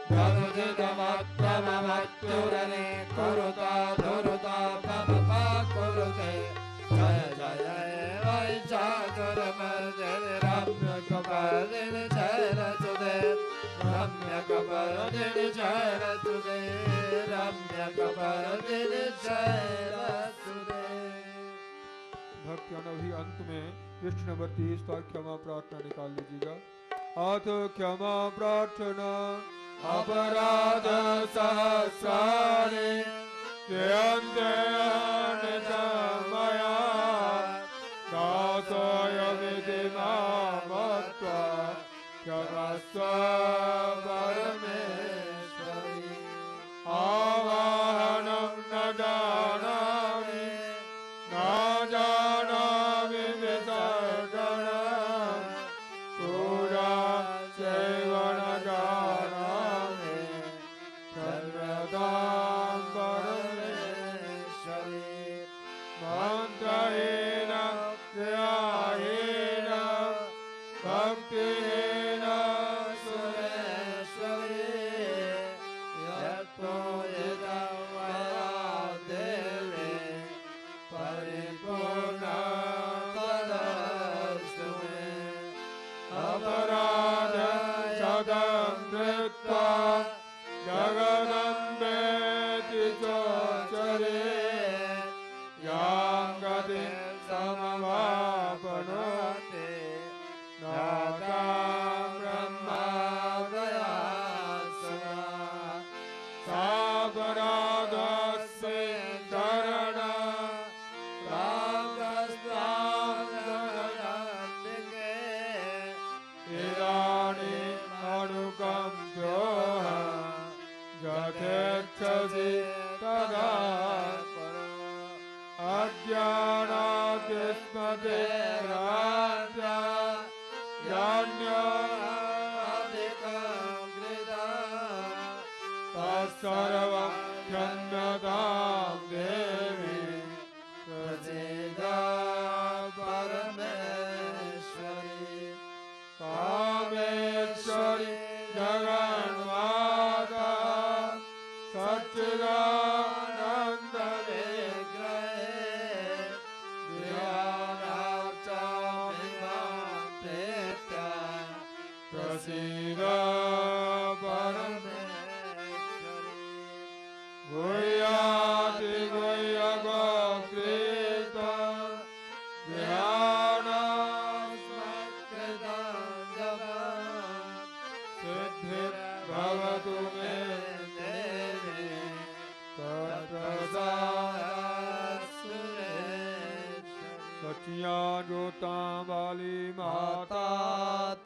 Speaker 2: धनुजितमत्रममत्युरने कुरुता धुरुता पमपा कुरुते जय जय वैशाखुरमर्दिनि रम्यकपर्दिनि शैलसुते रम्यकपर्दिनि शैलसुते रम्यकपर्दिनि शैलसुते।
Speaker 4: भक्तजन अभी अंत में पृष्ठ नंबर 30 पर क्षमा प्रार्थना निकाल लीजिएगा। अथ क्षमा प्रार्थना।
Speaker 2: अपराध सहस्राणि क्रियन्ते मया दासोऽयमिति मामत्वा क्षमस्व परमेश्वरि। आवाहनं न जानामि न जानामि विसर्जनं पूजा चैव न जानामि सर्वदां परमेश्वरि। मन्त्रहीन क्रियाहीन भक्तिहीन सुरेश्वरि यत्तो यदं मया देवे परिपूर्णं तदस्तु मे। अपराध शतं कृत्वा जगदम्बेति चोचरे यां गतिं समवाप्नोति नातां ब्रह्मादयात्सुना। सापराधस्य शरणं प्राप्तस्त्वां जगदम्बिके इदानीम् अनुकम्प्योऽहं यथेच्छसि तदा कुरु। अज्ञानाद्विस्मृतिराज्ञा यान्योऽधिकं कृतं तत्सर्वं क्षम्यतां देवी प्रसीद परमेश्वरि। कामेश्वरि जगन्माता सच्चिदानन्दविग्रहे ध्यानार्चामि मां प्रीत्या प्रसीद परमेश्वरि। गुह्याति गुह्यगोप्रीतं ध्यानास्मत्कृतं जपं सिद्धिर्भवतु मे देवी तत्प्रसादास्तु मे। सचिया जोतां वाली माता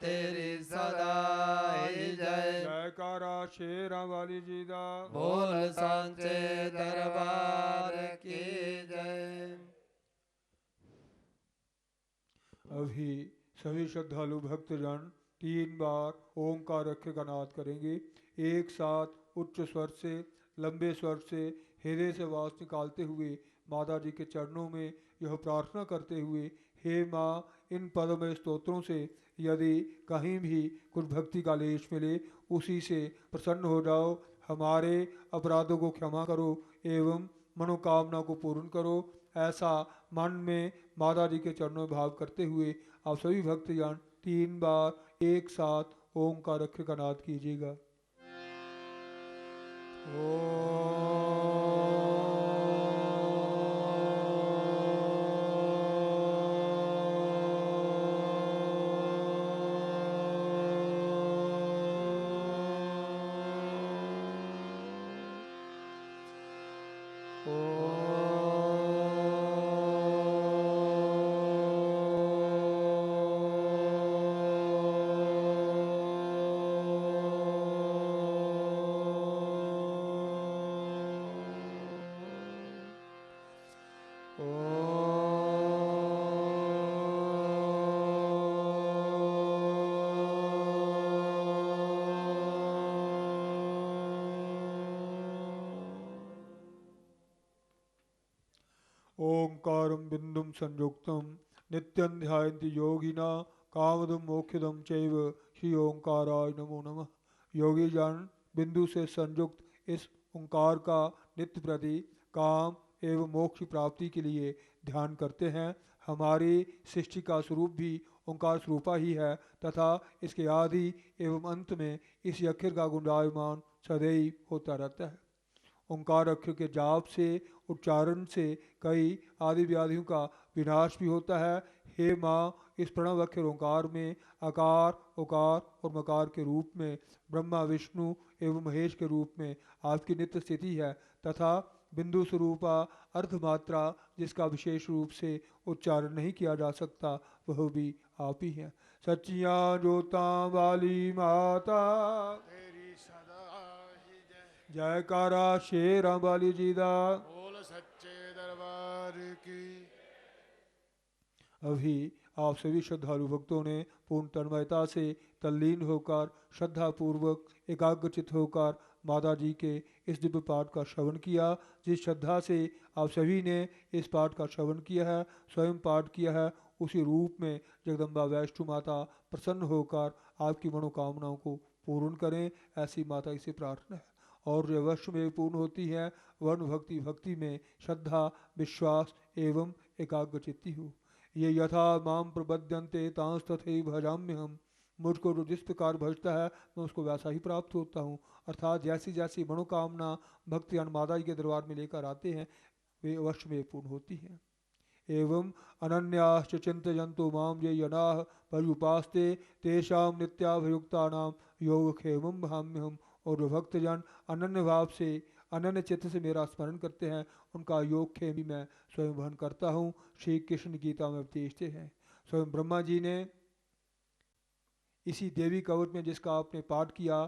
Speaker 3: तेरी सदा ही जय।
Speaker 4: जयकारा शेरा वाली जी दा।
Speaker 3: बोल सांचे दरबार की जय।
Speaker 4: अभी सभी श्रद्धालु भक्तजन 3 बार ओंकार अक्षर का नाद करेंगे। एक साथ उच्च स्वर से, लंबे स्वर से, हृदय से आवाज निकालते हुए माता जी के चरणों में यह प्रार्थना करते हुए, हे माँ, इन पदमय स्तोत्रों से यदि कहीं भी कुछ भक्ति का लेश मिले उसी से प्रसन्न हो जाओ। हमारे अपराधों को क्षमा करो एवं मनोकामना को पूर्ण करो। ऐसा मन में माता जी के चरणों में भाव करते हुए आप सभी भक्तजन 3 बार एक साथ ओंकार अक्षर का नाद कीजिएगा। ओंकारं बिंदुं संयुक्तं नित्यं ध्यायन्ति योगिना कामदम मोक्षदम चैव श्री ओंकाराय नमो नमः। योगी जन बिंदु से संयुक्त इस ओंकार का नित्य प्रति काम एवं मोक्ष प्राप्ति के लिए ध्यान करते हैं। हमारी सृष्टि का स्वरूप भी ओंकार स्वरूपा ही है तथा इसके आदि एवं अंत में इस अक्षर का गुंजायमान सदैव होता रहता है। ओंकार अक्षर के जाप से उच्चारण से कई आदि व्याधियों का विनाश भी होता है। हे माँ, इस प्रणव अक्षर ओंकार में आकार, उकार और मकार के रूप में ब्रह्मा, विष्णु एवं महेश के रूप में आपकी नित्य स्थिति है तथा बिंदु स्वरूपा अर्धमात्रा जिसका विशेष रूप से उच्चारण नहीं किया जा सकता वह भी आप ही हैं। सच्चियाँ जोता वाली माता
Speaker 2: तेरी सदा ही जय।
Speaker 4: जयकारा शेरा वाली जी दा।
Speaker 2: बोल सच्चे दरबार की।
Speaker 4: अभी आप सभी श्रद्धालु भक्तों ने पूर्ण तन्मयता से तल्लीन होकर श्रद्धा पूर्वक एकाग्रचित होकर माता जी के इस दिव्य पाठ का श्रवण किया। जिस श्रद्धा से आप सभी ने इस पाठ का श्रवण किया है, स्वयं पाठ किया है, उसी रूप में जगदम्बा वैष्णो माता प्रसन्न होकर आपकी मनोकामनाओं को पूर्ण करें, ऐसी माता इसे प्रार्थना है। और जो अवश्य में पूर्ण होती है वर्ण भक्ति भक्ति में श्रद्धा, विश्वास एवं एकाग्रचित्ती हो। ये यथा माम प्रबद्यन्ते तांस तथैव भजाम्य हम। मुझको जो जिस प्रकार भजता है मैं उसको वैसा ही प्राप्त होता हूँ। अर्थात जैसी जैसी मनोकामना भक्ति माता जी के दरबार में लेकर आते हैं वे अवश्य में पूर्ण होती हैं। एवं अनन्याश्च चिंतयन्तो माम ये यनाः पर्युपास्ते तेषां नित्याभियुक्तानां योगक्षेमं भाम्यहम्। और जो भक्तजन अनन्य भाव से अनन्य चित्त से मेरा स्मरण करते हैं उनका योगक्षेम भी मैं स्वयं वहन करता हूँ। श्री कृष्ण गीता में उपदेशते हैं। स्वयं ब्रह्मा जी ने इसी देवी कवच में जिसका आपने पाठ किया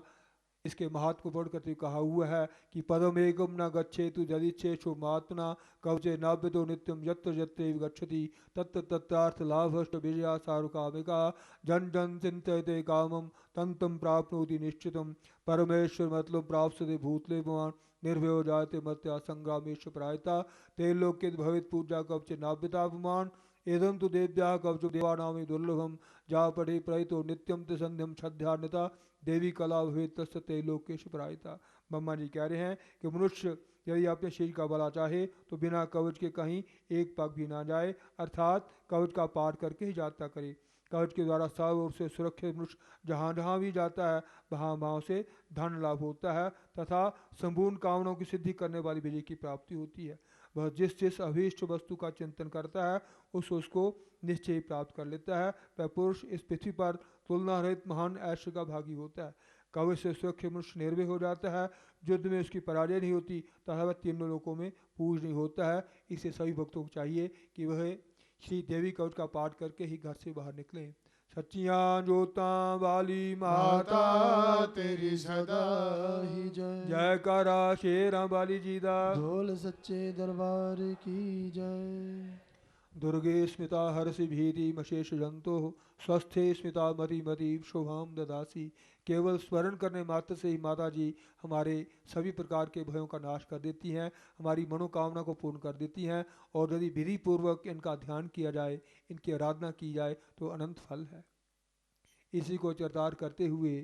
Speaker 4: इसके महत्व को पढ़ करते कहा हुआ है कि पदमेकम न गच्छेतु यदिच्छेषु महात्मना कवचे नाभ्यतो नित्यम यत्र यत्र गच्छति तत्र तत्रार्थ लाभश्च विजया सारुकामिका जन जन चिंतयते कामम तंतम प्राप्नोति निश्चितम। परमेश्वर मतलब प्राप्स्यते भूतले भवान निर्भयो जायते मर्त्या संग्रामेश प्रायता ते लोके भवेत् पूजा कवचे नाभ्यतापमान एदं तु देव्या कवचो देवानामि दुर्लभम जा पठे प्रयतो नित्यम ते संध्यम छध्यान्यता देवी कला भवेत् तस्य ते लोकेश प्रायता। ब्रह्मा जी कह रहे हैं कि मनुष्य यदि अपने शरीर का भला चाहे तो बिना कवच के कहीं एक पग भी ना जाए, अर्थात कवच का पार करके ही यात्रा करे। कवच के द्वारा सब ओर से सुरक्षित मनुष्य जहाँ जहाँ भी जाता है वहाँ वहाँ से धन लाभ होता है तथा संपूर्ण कामनाओं की सिद्धि करने वाली विजय की प्राप्ति होती है। वह जिस जिस अभीष्ट वस्तु का चिंतन करता है उसको निश्चय प्राप्त कर लेता है। वह पुरुष इस पृथ्वी पर तुलना रहित महान ऐश्वर्य का भागी होता है। कवच से सुरक्षित मनुष्य निर्भय हो जाता है, युद्ध में उसकी पराजय नहीं होती तथा वह तीनों लोकों में पूज नहीं होता है। इसे सभी भक्तों को चाहिए कि वह श्री देवी कवच का पाठ करके ही घर से बाहर निकलें। सच्चियाँ जोता वाली माता
Speaker 2: तेरी सदा ही जय।
Speaker 4: जयकारा शेरा वाली जी दा।
Speaker 3: ढोल सच्चे दरबार की जय।
Speaker 4: दुर्गे स्मिता हर्षि भीति मशेष जंतो स्वस्थे स्मिता मति मति शोभाम ददासी। केवल स्मरण करने मात्र से ही माता जी हमारे सभी प्रकार के भयों का नाश कर देती हैं, हमारी मनोकामना को पूर्ण कर देती हैं। और यदि विधि पूर्वक इनका ध्यान किया जाए, इनकी आराधना की जाए तो अनंत फल है। इसी को चरितार्थ करते हुए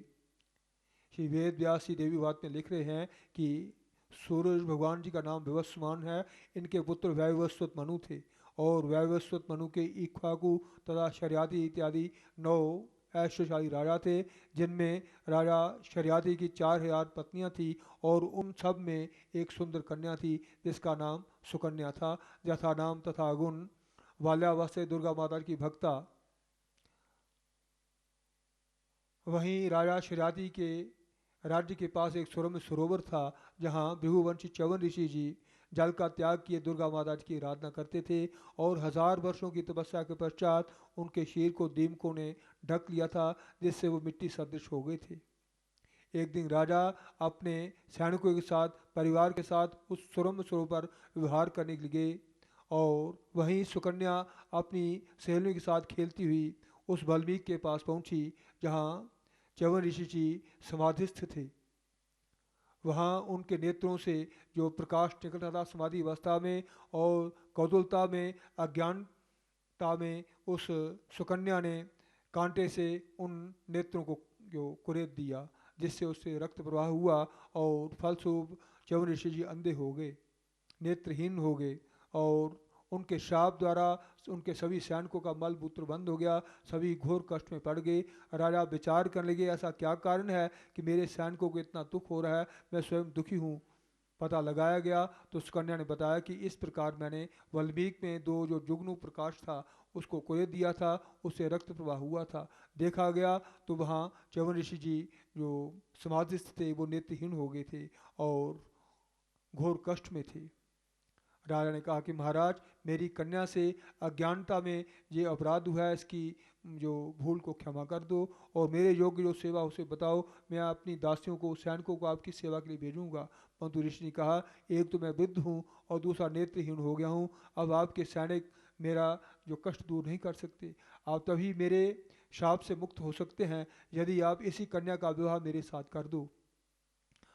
Speaker 4: श्री वेद व्यास जी देवी बात में लिख रहे हैं कि सूरज भगवान जी का नाम विवस्वान है। इनके पुत्र वैवस्वत मनु थे और वैवस्वत मनु के इक्ष्वाकु तथा शर्याति इत्यादि 9 ऐश्वर्यशाली राजा थे, जिनमें राजा शर्याति की 4000 पत्नियां थी और उन सब में एक सुंदर कन्या थी जिसका नाम सुकन्या था। यथा नाम तथा गुण बाल्यावस्था दुर्गा माता की भक्ता। वहीं राजा शर्याति के राज्य के पास एक सुरम्य सरोवर था जहाँ भृगुवंशी च्यवन ऋषि जी जल का त्याग किए दुर्गा माता की आराधना करते थे और 1000 वर्षों की तपस्या के पश्चात उनके शरीर को दीमकों ने ढक लिया था जिससे वो मिट्टी सदृश हो गए थे। एक दिन राजा अपने सैनिकों के साथ परिवार के साथ उस सुरम्य सरोवर पर विहार करने के लिए गए और वहीं सुकन्या अपनी सहेलियों के साथ खेलती हुई उस वाल्मीकि के पास पहुंची जहाँ च्यवन ऋषि जी समाधिस्थ थे। वहाँ उनके नेत्रों से जो प्रकाश निकल रहा था समाधि अवस्था में और कौतूहलता में अज्ञानता में उस सुकन्या ने कांटे से उन नेत्रों को जो कुरेद दिया, जिससे उससे रक्त प्रवाह हुआ और फलस्वरूप च्यवन ऋषि जी अंधे हो गए, नेत्रहीन हो गए और उनके श्राप द्वारा उनके सभी सैनिकों का मल मूत्र बंद हो गया, सभी घोर कष्ट में पड़ गए। राजा विचार करने लगे ऐसा क्या कारण है कि मेरे सैनिकों को इतना दुख हो रहा है, मैं स्वयं दुखी हूँ। पता लगाया गया तो सुकन्या ने बताया कि इस प्रकार मैंने वाल्मीकि में दो जो जुगनू प्रकाश था उसको कुरेद दिया था, उससे रक्त प्रवाह हुआ था। देखा गया तो वहाँ च्यवन ऋषि जी जो समाधिस्थ थे वो नेत्रहीन हो गए थे और घोर कष्ट में थे। राजा ने कहा कि महाराज, मेरी कन्या से अज्ञानता में ये अपराध हुआ है, इसकी जो भूल को क्षमा कर दो और मेरे योग्य जो सेवा उसे बताओ, मैं अपनी दासियों को सैनिकों को आपकी सेवा के लिए भेजूंगा। परंतु ऋषि ने कहा, एक तो मैं वृद्ध हूँ और दूसरा नेत्रहीन हो गया हूँ, अब आपके सैनिक मेरा जो कष्ट दूर नहीं कर सकते। आप तभी मेरे शाप से मुक्त हो सकते हैं यदि आप इसी कन्या का विवाह मेरे साथ कर दो।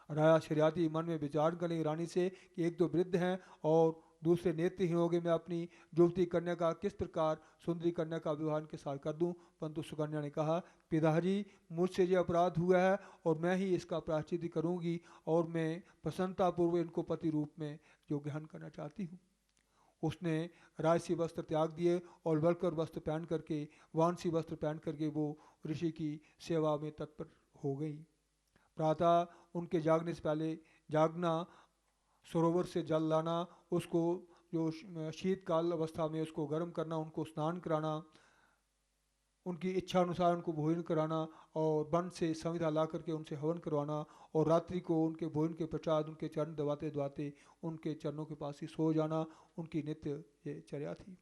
Speaker 4: राजा शरियाती मन में विचार करें रानी से कि एक तो वृद्ध हैं और दूसरे नेत्रहीन हो गए, मैं अपनी युवती कन्या का किस प्रकार सुंदरी कन्या का विवाह के साथ कर दूं। परंतु सुकन्या ने कहा, पिताजी मुझसे ये अपराध हुआ है और मैं ही इसका प्रायश्चित करूंगी और मैं प्रसन्नतापूर्वक इनको पति रूप में जो ग्रहण करना चाहती हूँ। उसने राजसी वस्त्र त्याग दिए और वल्कर वस्त्र पहन करके वानसी वस्त्र पहन करके वो ऋषि की सेवा में तत्पर हो गई। प्रातः उनके जागने से पहले जागना, सरोवर से जल लाना, उसको जो शीतकाल अवस्था में उसको गर्म करना, उनको स्नान कराना, उनकी इच्छा अनुसार उनको भोजन कराना और वन से संविधा ला करके उनसे हवन करवाना और रात्रि को उनके भोजन के पश्चात उनके चरण दबाते दबाते उनके चरणों के पास ही सो जाना उनकी नित्य ये चर्या थी।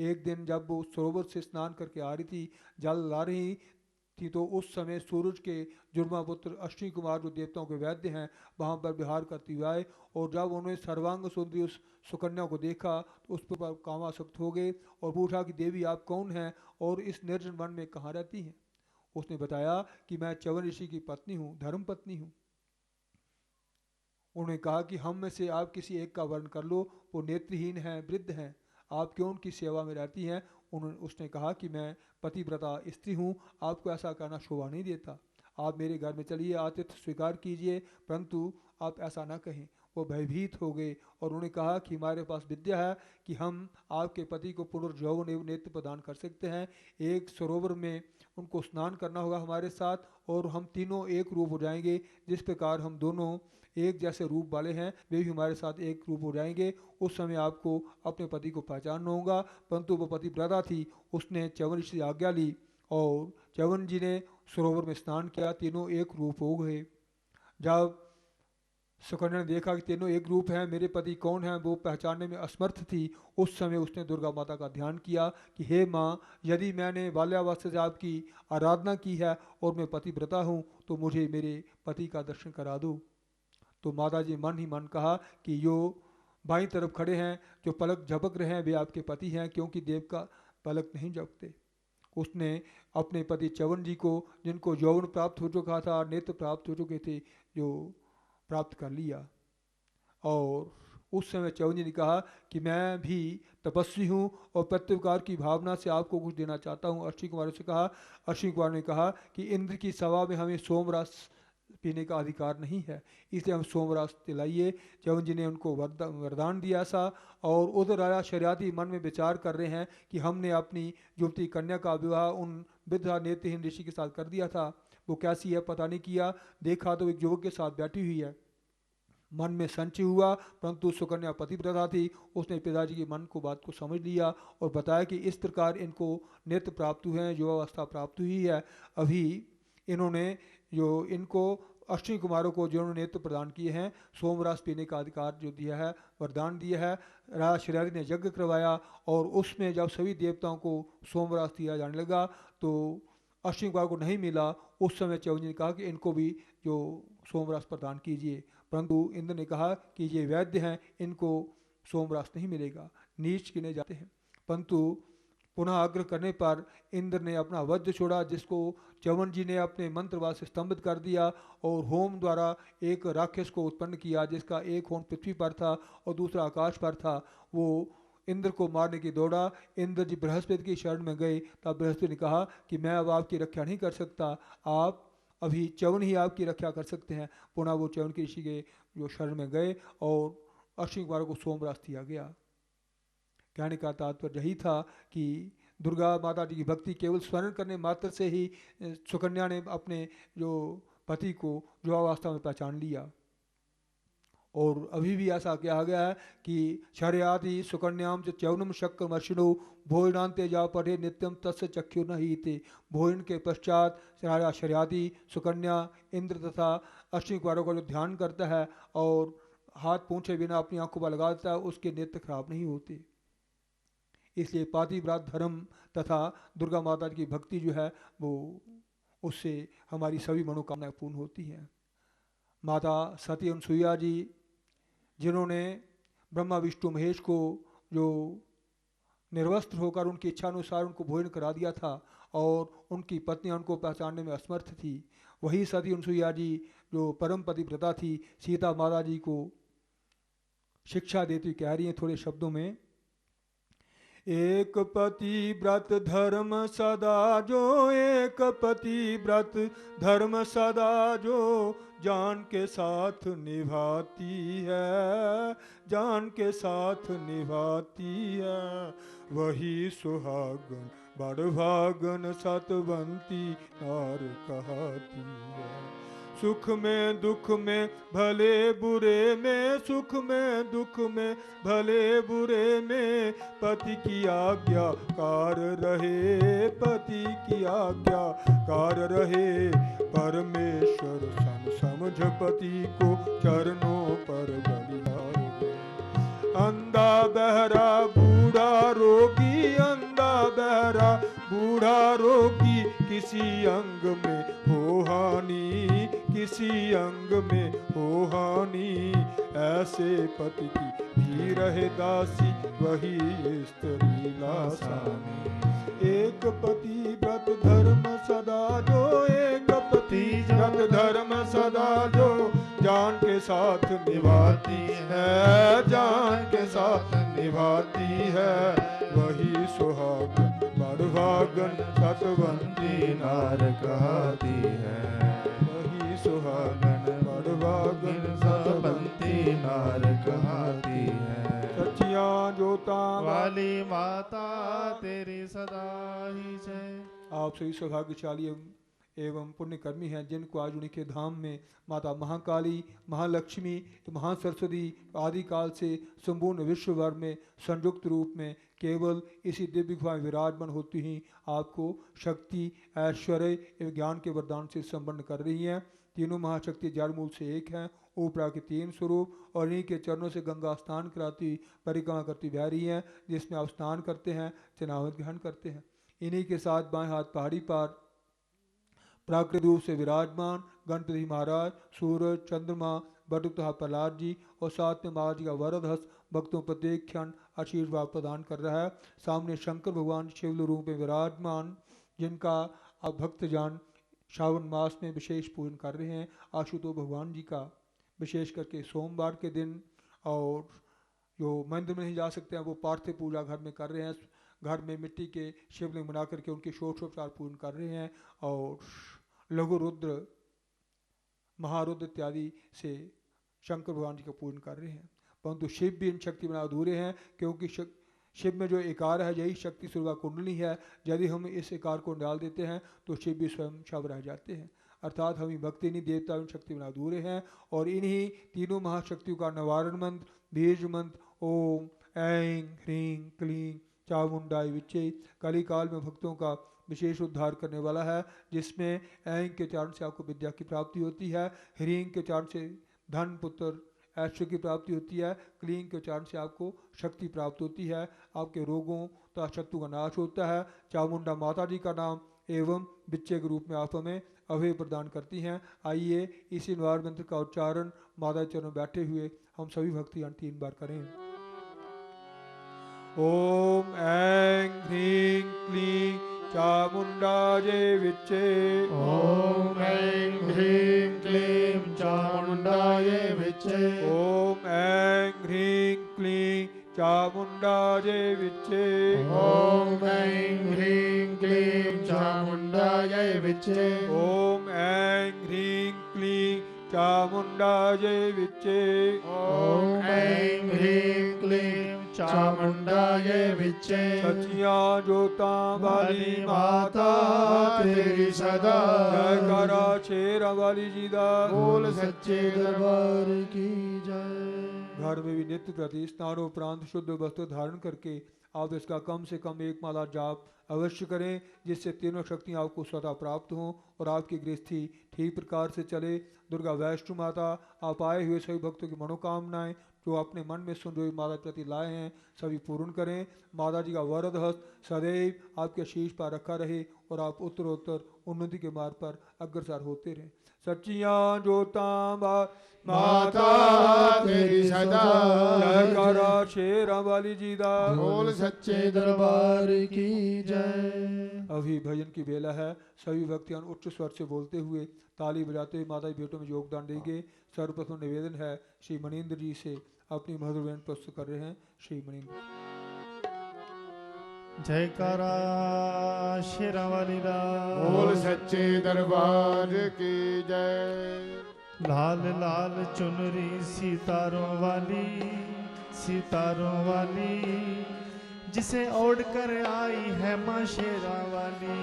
Speaker 4: एक दिन जब वो सरोवर से स्नान करके आ रही थी, जल ला रही थी, तो उस समय सूरज के जुड़वा पुत्र अश्विनी कुमार जो देवताओं के वैद्य हैं वहाँ पर विहार करते हुए आए और जब उन्होंने सर्वांग सुंदरी उस सुकन्या को देखा तो उस पर कामासक्त हो गए और पूछा कि देवी आप कौन हैं और इस निर्जन वन में कहाँ रहती हैं। उसने बताया कि मैं च्यवन ऋषि की पत्नी हूँ, धर्म पत्नी हूँ। उन्होंने कहा कि हम में से आप किसी एक का वर्ण कर लो, वो नेत्रहीन हैं, वृद्ध हैं, आप क्यों उनकी सेवा में रहती हैं। उसने कहा कि मैं पतिव्रता स्त्री हूँ, आपको ऐसा करना शोभा नहीं देता, आप मेरे घर में चलिए, आतिथ्य स्वीकार कीजिए, परंतु आप ऐसा ना कहें। वो भयभीत हो गए और उन्होंने कहा कि हमारे पास विद्या है कि हम आपके पति को पुनर्यौवन एवं नेत्र प्रदान कर सकते हैं। एक सरोवर में उनको स्नान करना होगा हमारे साथ और हम तीनों एक रूप हो जाएंगे, जिस प्रकार हम दोनों एक जैसे रूप वाले हैं वे भी हमारे साथ एक रूप हो जाएंगे। उस समय आपको अपने पति को पहचानना होगा। परंतु वो पतिव्रता थी, उसने च्यवन ऋषि से आज्ञा ली और च्यवन जी ने सरोवर में स्नान किया, तीनों एक रूप हो गए। जब सुकन्या ने देखा कि तीनों एक रूप हैं, मेरे पति कौन हैं वो पहचानने में असमर्थ थी, उस समय उसने दुर्गा माता का ध्यान किया कि हे माँ, यदि मैंने बाल्यावस्था से आपकी आराधना की है और मैं पतिव्रता हूँ तो मुझे मेरे पति का दर्शन करा दो। तो माता जी मन ही मन कहा कि जो बाईं तरफ खड़े हैं, जो पलक झपक रहे हैं, वे आपके पति हैं, क्योंकि देव का पलक नहीं झपकते। उसने अपने पति च्यवन जी को, जिनको यौवन प्राप्त हो चुका था, नेत्र प्राप्त हो चुके थे, जो प्राप्त कर लिया। और उस समय च्यवन जी ने कहा कि मैं भी तपस्वी हूँ और प्रत्युपकार की भावना से आपको कुछ देना चाहता हूँ। अश्विनी कुमार से कहा। अश्विनी कुमार ने कहा कि इंद्र की सभा में हमें सोमरस पीने का अधिकार नहीं है, इसलिए हम सोमरस पिलाइए। च्यवन जी ने उनको वरदान दिया सा। और उधर राजा शरियाती मन में विचार कर रहे हैं कि हमने अपनी युवती कन्या का विवाह उन वृद्धा नेत्रहीन ऋषि के साथ कर दिया था, वो कैसी है पता नहीं किया, देखा तो एक युवक के साथ बैठी हुई है। मन में संचय हुआ, परंतु सुकन्या पतिव्रता थी, उसने पिताजी के मन को बात को समझ लिया और बताया कि इस प्रकार इनको नेत्र प्राप्त हुए हैं, युवावस्था प्राप्त हुई है। अभी इन्होंने जो इनको अश्विनी कुमारों को जिन्होंने नेत्र प्रदान किए हैं, सोमरस पीने का अधिकार जो दिया है, वरदान दिया है। राजा शरियाती ने यज्ञ करवाया और उसमें जब सभी देवताओं को सोमरस दिया जाने लगा तो अश्विनी कुमार को नहीं मिला। उस समय च्यवन जी ने कहा कि इनको भी जो सोमरस प्रदान कीजिए, परंतु इंद्र ने कहा कि ये वैद्य हैं, इनको सोमरस नहीं मिलेगा, नीच गिने जाते हैं। परंतु पुनः आग्रह करने पर इंद्र ने अपना वज्र छोड़ा, जिसको च्यवन जी ने अपने मंत्रवाद से स्तंभित कर दिया और होम द्वारा एक राक्षस को उत्पन्न किया, जिसका एक होम पृथ्वी पर था और दूसरा आकाश पर था। वो इंद्र को मारने की दौड़ा। इंद्र जी बृहस्पति की शरण में गए, तब बृहस्पति ने कहा कि मैं अब आपकी रक्षा नहीं कर सकता, आप अभी च्यवन ही आपकी रक्षा कर सकते हैं। पुनः वो च्यवन की ऋषि के जो शरण में गए और अश्विनी कुमारों को सोमरास दिया गया। कहने का तात्पर्य यही था कि दुर्गा माता जी की भक्ति केवल स्मरण करने मात्र से ही सुकन्या ने अपने जो पति को युवावस्था में पहचान लिया। और अभी भी ऐसा कहा गया है कि शर्याति सुकन्याम च च्यवनम शक्करमर्षिणो भोजनांते जा पढ़े नित्यम तस्य चक्षु न ही थे। भोजन के पश्चात शर्याति सुकन्या इंद्र तथा अश्विनी कुमारों का जो ध्यान करता है और हाथ पूछे बिना अपनी आंखों पर लगा देता है, उसके नेत्र खराब नहीं होते। इसलिए पातिव्रत धर्म तथा दुर्गा माता की भक्ति जो है वो उससे हमारी सभी मनोकामनाएं पूर्ण होती हैं। माता सती अनसुईया जी जिन्होंने ब्रह्मा विष्णु महेश को जो निर्वस्त्र होकर उनकी इच्छा अनुसार उनको भोजन करा दिया था और उनकी पत्नी उनको पहचानने में असमर्थ थी, वही सती अनसुईया जी जो परम पतिव्रता थी सीता माता जी को शिक्षा देती कह रही हैं थोड़े शब्दों में। एक पति व्रत धर्म सदा जो, एक पति व्रत धर्म सदा जो, जान के साथ निभाती है, जान के साथ निभाती है, वही सुहागन बड़भागन सतवंती नार कहती है। सुख में दुख में भले बुरे में, सुख में दुख में भले बुरे में, पति की आज्ञा कार रहे, पति की आज्ञा कार रहे, परमेश्वर समझ पति को चरणों पर बलिहार दे। अंधा बहरा बूढ़ा रोगी, अंधा बहरा बूढ़ा रोगी, किसी अंग में हो हानि, किसी अंग में हो हानि, ऐसे पति की भी रहे दासी, वही स्त्री लासानी। एक पति व्रत धर्म सदा जो, एक पति व्रत धर्म सदा जो, जान के साथ निभाती है, जान के साथ निभाती है, वही सुहागन बड़भागन सतवंती नार कहती है, वही सुहागन बड़भागन सतवंती नार कहती है। सच्चियां जोता
Speaker 2: वाली माता तेरी सदा ही जय।
Speaker 4: आप सभी सौभाग्यशाली एवं पुण्यकर्मी हैं जिनको आज उन्हीं के धाम में माता महाकाली, महालक्ष्मी, महासरस्वती आदि काल से संपूर्ण विश्व भर में संयुक्त रूप में केवल इसी दिव्य गुफा में विराजमान होती ही आपको शक्ति, ऐश्वर्य एवं ज्ञान के वरदान से संपन्न कर रही हैं। तीनों महाशक्ति जड़ मूल से एक हैं, ऊपरा के तीन स्वरूप और इन्हीं के चरणों से गंगा स्नान कराती परिक्रमा करती बह रही हैं, जिसमें आप स्नान करते हैं, चनावत ग्रहण करते हैं। इन्हीं के साथ बाएं हाथ पहाड़ी पर प्राकृतिक रूप से विराजमान गणपति महाराज, सूरज, चंद्रमा, बटुक तथा प्रहलाद जी और साथ में महाराज जी का वरद हस्त भक्तों प्रत्येक क्षण आशीर्वाद प्रदान कर रहा है। सामने शंकर भगवान शिवलिंग रूप में विराजमान, जिनका अब भक्तजन श्रावण मास में विशेष पूजन कर रहे हैं। आशुतोष भगवान जी का विशेष करके सोमवार के दिन, और जो मंदिर में नहीं जा सकते हैं वो पार्थिव पूजा घर में कर रहे हैं, घर में मिट्टी के शिवलिंग बना करके उनके षोडशोपचार पूजन कर रहे हैं और लघु रुद्र, महारुद्र इत्यादि से शंकर भगवान जी का पूजन कर रहे हैं। परंतु शिव भी इन शक्ति बना अधूरे हैं, क्योंकि शिव में जो एकार है यही शक्ति सुरवा कुंडली है। यदि हम इस एकार को डाल देते हैं तो शिव भी स्वयं शव रह जाते हैं, अर्थात हम ही भक्ति नहीं, देवता उन शक्ति बना अधूरे हैं। और इन्हीं तीनों महाशक्तियों का निवारण मंत्र, बीज मंत्र ओम ऐं ह्रीं क्लीं चामुंडाई विच्चे कली काल में भक्तों का विशेष उद्धार करने वाला है, जिसमें ऐं के उच्चारण से आपको विद्या की प्राप्ति होती है, ह्रीं के उच्चारण से धन पुत्र ऐश्वर्य की प्राप्ति होती है, क्लीं के उच्चारण से आपको शक्ति प्राप्त होती है, आपके रोगों तथा शत्रु का नाश होता है। चामुंडा माता जी का नाम एवं बिच्चे के रूप में आप हमें अभय प्रदान करती हैं। आइए इसी निवार मंत्र का उच्चारण माता चरणों बैठे हुए हम सभी भक्तियां 3 बार करें। ओम ऐं ह्रीं क्लीं चामुंडाये विच्चे,
Speaker 2: ओम ऐं ह्रीं क्लीं चामुंडाये विच्चे,
Speaker 4: ओम ऐं ह्रीं क्लीं चामुण्डायै विच्चे
Speaker 3: ॐ ऐं ह्रीं क्लीं चामुण्डायै विच्चे
Speaker 4: ॐ ऐं ह्रीं क्लीं चामुण्डायै विच्चे
Speaker 3: ॐ ऐं ह्रीं क्लीं चामुण्डायै विच्चे
Speaker 4: सच्चियां जोतां वाली
Speaker 3: माता तेरी सदा
Speaker 4: जयकारा शेरां वाली जी दा
Speaker 3: बोल सच्चे दरबार की जय।
Speaker 4: घर में भी नित्य प्रति स्नान उपरांत शुद्ध वस्त्र धारण करके आप इसका कम से कम एक माला जाप अवश्य करें, जिससे तीनों शक्तियाँ आपको स्वतः प्राप्त हों और आपकी गृहस्थी ठीक प्रकार से चले। दुर्गा वैष्णो माता, आप आए हुए सभी भक्तों की मनोकामनाएं जो अपने मन में सुन रहे माता प्रति लाए हैं सभी पूर्ण करें। माता जी का वरद हस्त सदैव आपके शीश पर रखा रहे और आप उत्तरोत्तर उन्नति के मार्ग पर अग्रसर होते रहें। सच्चियां जोतां
Speaker 3: माता तेरी सदा
Speaker 4: जयकारा शेरां वाली जी दा
Speaker 3: बोल सच्चे दरबार की जय।
Speaker 4: अभी भजन की बेला है। सभी भक्तियां उच्च स्वर से बोलते हुए ताली बजाते हुए माता बेटों में योगदान देंगे। सर्वप्रथम निवेदन है श्री मणिंद्र जी से, अपनी मधुर बेन प्रस्तुत कर रहे हैं श्री मणिंद्र।
Speaker 3: जयकारा शेरा वाली दा
Speaker 5: बोल सच्चे दरबार की जय।
Speaker 3: लाल लाल चुनरी सितारों वाली जिसे ओढ़ कर आई है माँ शेरा वाली।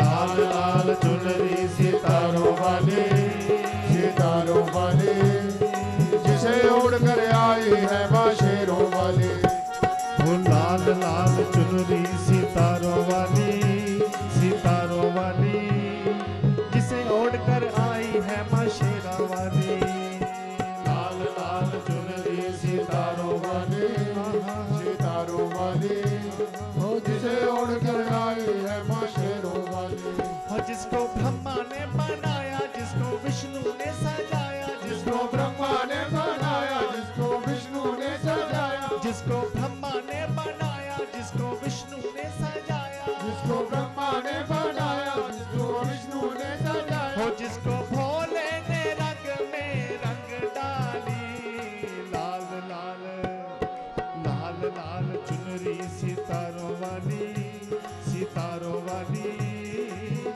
Speaker 3: लाल लाल चुनरी सितारों वाली
Speaker 5: जिसे ओढ़ कर आई है माँ शेरों वाली।
Speaker 3: वो लाल लाल चुनरी सितारों वाली जिसे ओढ़ कर आई है माँ शेरा वाली। लाल लाल चुनरी सितारों वाली
Speaker 5: हो जिसे ओढ़ कर आई है माँ शेरों वाली।
Speaker 3: हो जिसको ब्रह्मा ने बनाया, जिसको विष्णु ने सजाया,
Speaker 5: जिसको ब्रह्मा ने बनाया, जिसको विष्णु ने सजाया,
Speaker 3: जिसको ब्रह्मा ने बनाया, जिसको विष्णु ने सजाया,
Speaker 5: जिसको ब्रह्मा ने बनाया, जिसको विष्णु ने सजाया,
Speaker 3: हो जिसको भोले ने रंग में रंग डाली। लाल लाल चुनरी सितारों वाली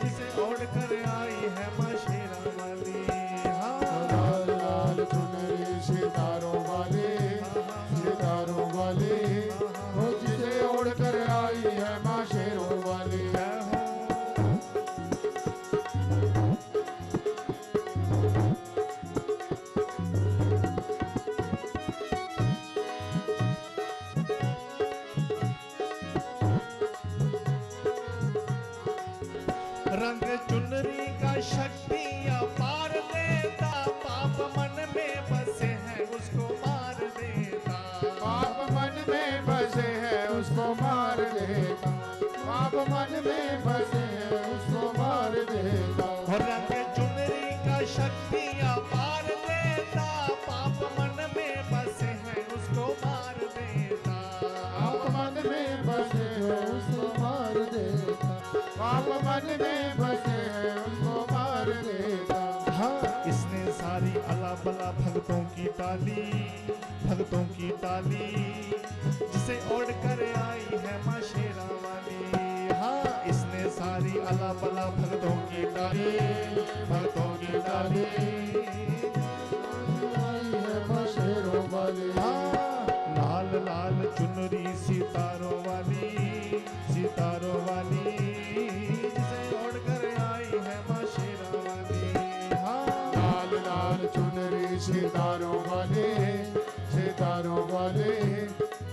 Speaker 3: जिसे ओढ़ कर आई है माँ शेरा वाली।
Speaker 5: लाल लाल चुनरी सितारों वाली हो जिसे ओढ़ कर आई है माँ शेरों वाली।
Speaker 3: रंग चुनरी का शक्ति अपार देता, पाप मन में बसे हैं उसको मार देता।
Speaker 5: पाप मन में बसे हैं उसको मार देता, पाप मन में बसे हैं उसको मार देता।
Speaker 3: और रंग चुनरी का शक्ति अपार देता, पाप मन में बसे हैं उसको मार देता।
Speaker 5: पाप मन में बसे हैं उसको मार देता, पाप मन में बसे हैं उसको मार देता।
Speaker 3: हाँ, इसने सारी अला बला भक्तों की टाली जिसे ओढ़ कर आई है माँ शेरा वाली। हाँ, इसने सारी अला बला भक्तों की टाली
Speaker 5: आई है माँ शेरों वाली।
Speaker 3: हाँ, लाल लाल चुनरी सितारों वाली जिसे ओढ़ कर आई है माँ शेरा वाली। हाँ,
Speaker 5: लाल लाल चुनरी सितारों वाली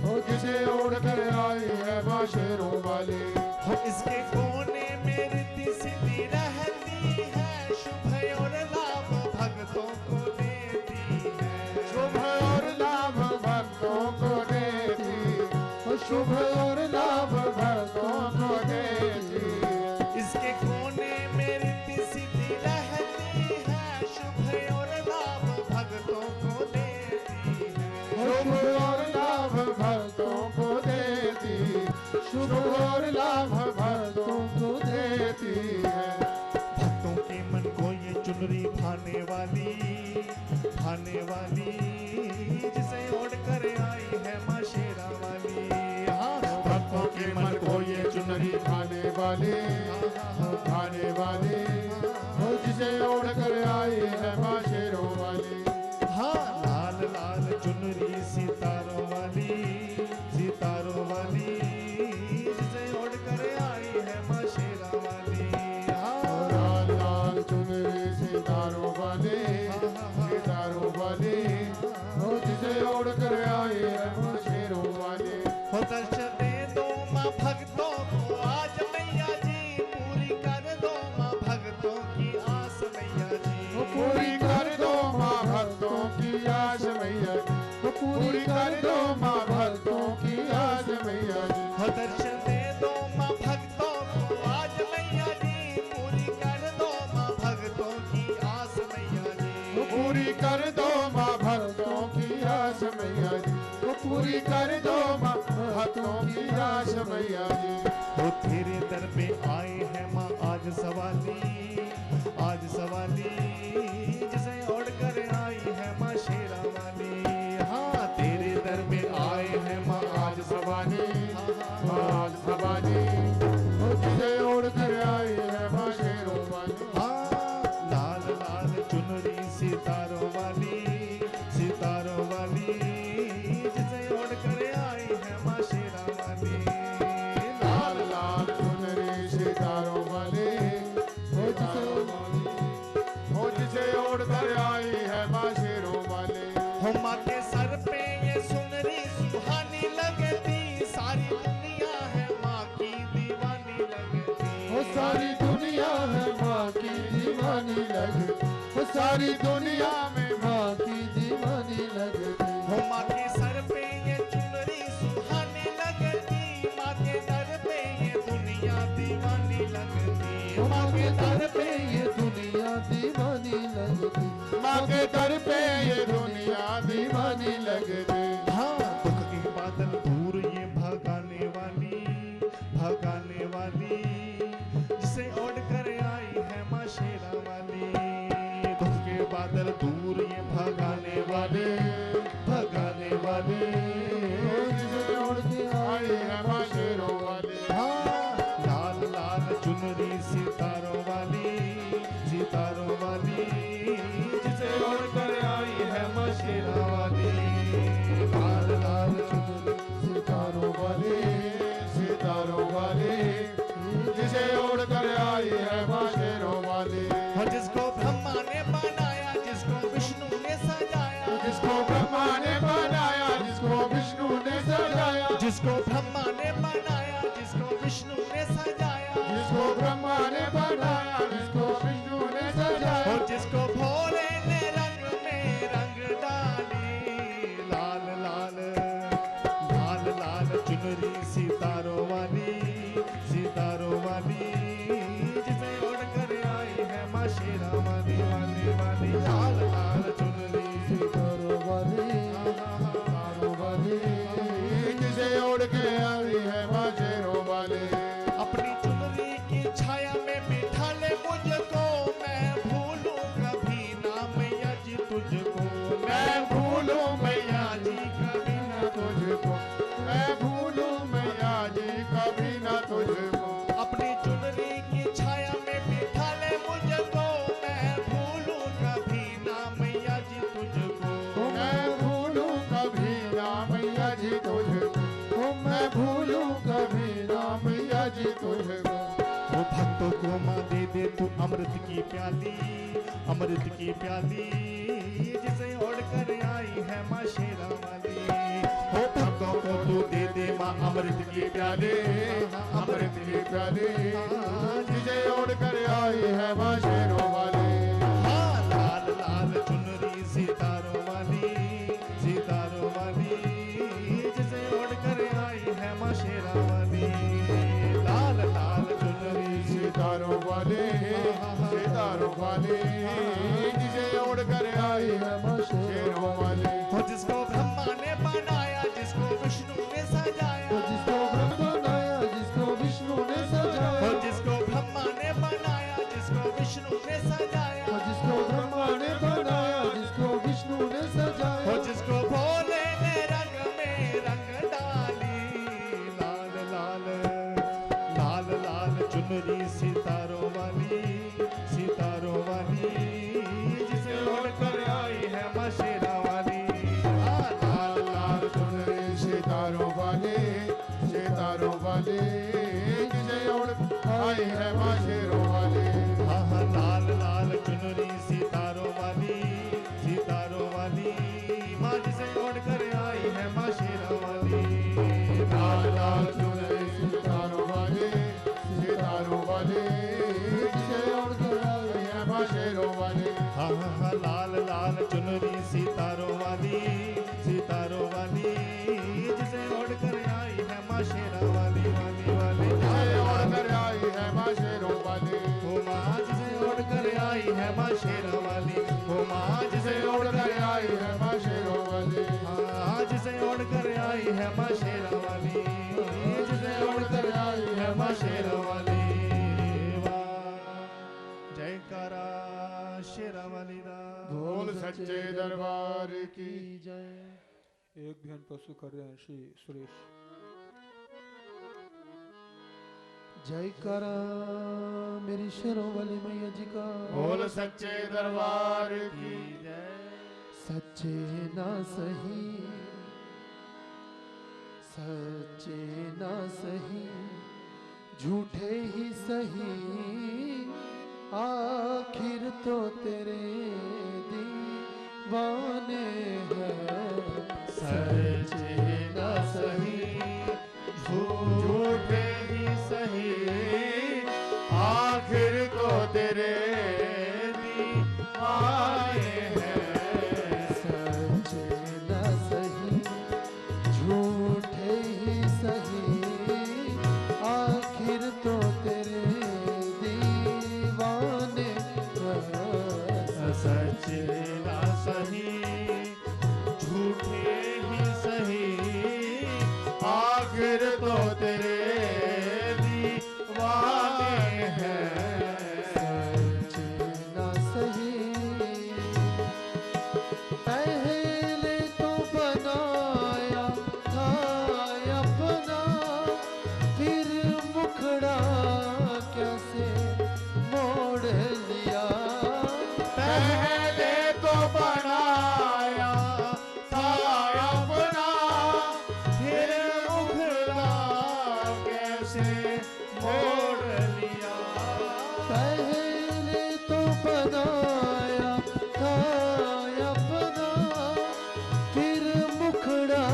Speaker 5: हो जिसे ओढ़ कर आई है माँ शेरों वाली।
Speaker 3: हो इसके कोने में रिद्धि सिद्धि रहती है, शुभ और लाभ भक्तों को देती है।
Speaker 5: शुभ और लाभ भक्तों को देती, शुभ और लाभ भक्तों को देती।
Speaker 3: इसके कोने में रिद्धि सिद्धि रहती है, शुभ और लाभ भक्तों को देती है।
Speaker 5: शुभ और लाभ भक्तों को देती, शुभ और लाभ भक्तों को देती है।
Speaker 3: भक्तों के मन को ये चुनरी भाने वाली जिसे ओढ़ कर आई है माँ
Speaker 5: हो ये चुनरी खाने वाले, खाने वाले, हो जिसे ओढ़ कर आई है माँ शेरों वाली।
Speaker 3: हाँ लाल लाल चुनरी सितारों वाली, सितारों वाली, जिसे ओढ़ कर आई है माँ शेरा वाली। हाँ
Speaker 5: लाल लाल चुनरी सितारों वाले, सितारों वाले, हो जिसे ओढ़ कर आई है माँ शेरों वाली।
Speaker 3: हो दर्शन दे दो माँ भक्तों को आज मैया जी, पूरी कर दो माँ भक्तों की आस मैया जी।
Speaker 5: पूरी कर दो माँ भक्तों की आस मैया जी, पूरी कर दो माँ भक्तों की आस मैया जी।
Speaker 3: हो दर्शन दे दो माँ भक्तों को आज मैया जी, पूरी कर दो माँ भक्तों की आस मैया जी।
Speaker 5: पूरी कर दो माँ भक्तों की आस मैया जी, पूरी कर दो माँ भक्तों की आस मैया जी।
Speaker 3: वो तेरे दर पे आए हैं माँ आज सवाली, आज सवाली, जिसे ओढ़ कर आई है माँ शेरा वाली। हाँ तेरे दर पे आए हैं माँ आज सवाली,
Speaker 5: आज सवाली, हो जिसे ओढ़ कर आई है माँ शेरों वाली।
Speaker 3: हाँ लाल लाल चुनरी सितारों वाली, सितारों वाली, जिसे ओढ़ कर आई है माँ शेरा वाली।
Speaker 5: लाल लाल चुनरी सितारों वाले, हो जिसे ओढ़ कर आई है माँ शेरों वाले।
Speaker 3: हो माँ के सर पे ये सुनरी सुहानी लगती, सारी दुनिया है माँ की दीवानी लगती।
Speaker 5: वो सारी दुनिया है माँ की दीवानी लगती, वो सारी दुनिया में माँ की दीवानी लगती।
Speaker 3: हो माँ के सर पे ये चुनरी सुहानी लगती, माँ के दर पे ये दुनिया दीवानी लगती।
Speaker 5: माँ के दर पे ये दुनिया दीवानी लगती, माँ के दर पे ये दुनिया दीवानी लगती।
Speaker 3: हाँ दुख के बादल दूर ये भगाने वाली, भगाने वाली, जिसे ओढ़ कर आई है माँ शेरा वाली। दुख के बादल दूर ये भगाने वाले, भगाने वाले,
Speaker 5: जिसे ओढ़ के आई है माँ शेरों वाली।
Speaker 3: हाँ लाल लाल चुनरी सितारों वाली, सितारों वाली, जिसे ओढ़ कर आई है माँ शेरा वाली। लाल लाल चुनरी
Speaker 5: सितारों वाले, सितारों वाले, जिसे ओढ़ कर आई है माँ शेरों वाली।
Speaker 3: और जिसको ब्रह्मा ने बनाया, जिसको विष्णु ने सजाया,
Speaker 5: जिसको ब्रह्मा ने बनाया, जिसको विष्णु ने सजाया,
Speaker 3: जिसको ब्रह्मा ने बनाया, जिसको विष्णु ने सजाया,
Speaker 5: जिसको ब्रह्मा ने बनाया, जिसको विष्णु ने सजाया,
Speaker 3: और जिसको भोले ने रंग में रंग डाली। लाल लाल लाल लाल चुनरी सितारों वाली, सितारों वाली, जिसे ओढ़ कर आई है माँ शेरा वाली, वाली वाली। लाल लाल चुनरी
Speaker 5: सितारों वाली, सितारों वाली, जिसे ओढ़ के आई है माँ शेरों वाली।
Speaker 3: अपनी चुनरी की छाया में बिठा ले मुझको, मैं भूलूं कभी ना मैया जी तुझको।
Speaker 5: मैं भूलूं मैया जी कभी न तुझको, मैं भूलूं मैया जी कभी न तुझको।
Speaker 3: अपनी चुनरी की छाया में बिठा ले मुझको, मैं भूलूं कभी ना मैया जी तुझको।
Speaker 5: मैं भूलूं कभी ना मैया जी तुझको, मैं भूलूं कभी ना मैया जी तुझको।
Speaker 3: वो भक्तों को माँ दे दे तू अमृत की प्याली, अमृत की प्याली, जिसे ओढ़ कर आई है माँ शेरा वाली। हो भक्तों को तू दे दे माँ अमृत की प्याली,
Speaker 5: अमृत की प्याली, जिसे ओढ़ कर आई है माँ शेरों वाली।
Speaker 3: हाँ लाल लाल चुनरी सितारों वाली, सितारों वाली, जिसे ओढ़ कर आई है माँ शेरा वाली। लाल लाल चुनरी
Speaker 5: सितारों वाले, सितारों वाले, जिसे ओढ़ कर आई है माँ शेरों वाली।
Speaker 3: हो जिसको ब्रह्मा ने बनाया, जिसको विष्णु ने सजाया,
Speaker 5: जिसको ब्रह्मा बनाया, जिसको विष्णु ने सजाया,
Speaker 3: हो जिसको ब्रह्मा ने बनाया, जिसको विष्णु ने सजाया,
Speaker 5: जिसको ब्रह्मा ने बनाया, जिसको विष्णु ने सजाया,
Speaker 3: हो जिसको भोले ने रंग में रंग डाली। लाल लाल चुनरी सितारों वाली जिसे ओढ़कर आई है माँ शेरा वाली।
Speaker 5: लाल लाल चुनरी सितारों वाले जिसे ओढ़ आई है माँ शेरों वाली।
Speaker 3: हाँ लाल लाल चुनरी सितारों वाली माँ जिसे ओढ़कर आई है माँ शेरा वाली।
Speaker 5: लाल लाल चुनरी सितारों वाले जिसे ओढ़ कर आई है माँ शेरों वाली।
Speaker 3: हाँ लाल लाल चुनरी सितारों वाली जिसे ओढ़कर आई है माँ शेरा वाली।
Speaker 5: जिसे ओढ़ कर आई है माँ शेरों वाली।
Speaker 3: ओ माँ जिसे ओढ़कर आई है माँ शेरा वाली। ओ माँ जिसे
Speaker 5: ओढ़ कर आई है माँ शेरों वाली।
Speaker 3: हाँ जिसे ओढ़कर आई है माँ शेरा वाली। जिसे ओढ़कर आई है माँ शेरा वाली। जयकारा शेरा वाली दा।
Speaker 5: बोल सच्चे दरबार की
Speaker 3: जय।
Speaker 4: एक भी पशु कर रहे हैं श्री सुरेश।
Speaker 2: जयकारा मेरी शेरों वाली मैया जी का।
Speaker 5: बोल सच्चे दरबार की
Speaker 3: जय।
Speaker 2: सच्चे ना सही झूठे ही सही आखिर तो तेरे दीवाने हैं।
Speaker 3: सच्चे ना सही झूठे ही सही आखिर तो तेरे दीवाने हैं।
Speaker 2: सच्चे ना सही झूठे ही सही आखिर तो तेरे दीवाने हैं।
Speaker 3: सच्चे ना सही झूठे ही सही आखिर तो तेरे दीवाने हैं।
Speaker 2: सच्चे ना सही पहले तो बनाया था अपना फिर मुखड़ा कैसे मोड़ लिया।
Speaker 3: पहले तो बनाया था अपना फिर मुखड़ा कैसे मोड़ लिया।
Speaker 2: पहले तो बनाया था अपना फिर मुखड़ा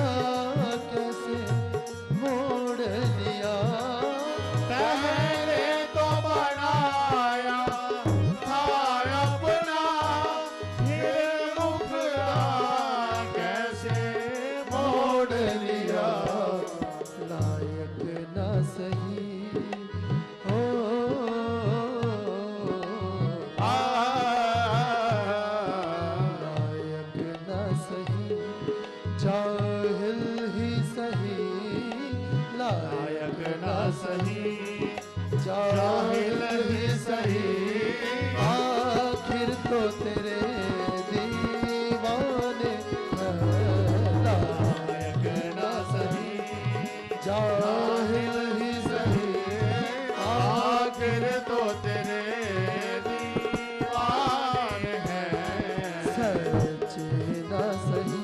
Speaker 2: कैसे मोड़ लिया।
Speaker 3: पहले तो बनाया था अपना फिर मुखड़ा कैसे
Speaker 2: मोड़ लिया लायक ना सही हो लायक ना सही जाहिल ही सही लायक ना सही जाहिल ही सही आखिर तो तेरे दीवाने हैं। लायक ना सही जाहिल ही सही
Speaker 3: आखिर तो तेरे दीवाने हैं।
Speaker 2: सच्चे ना सही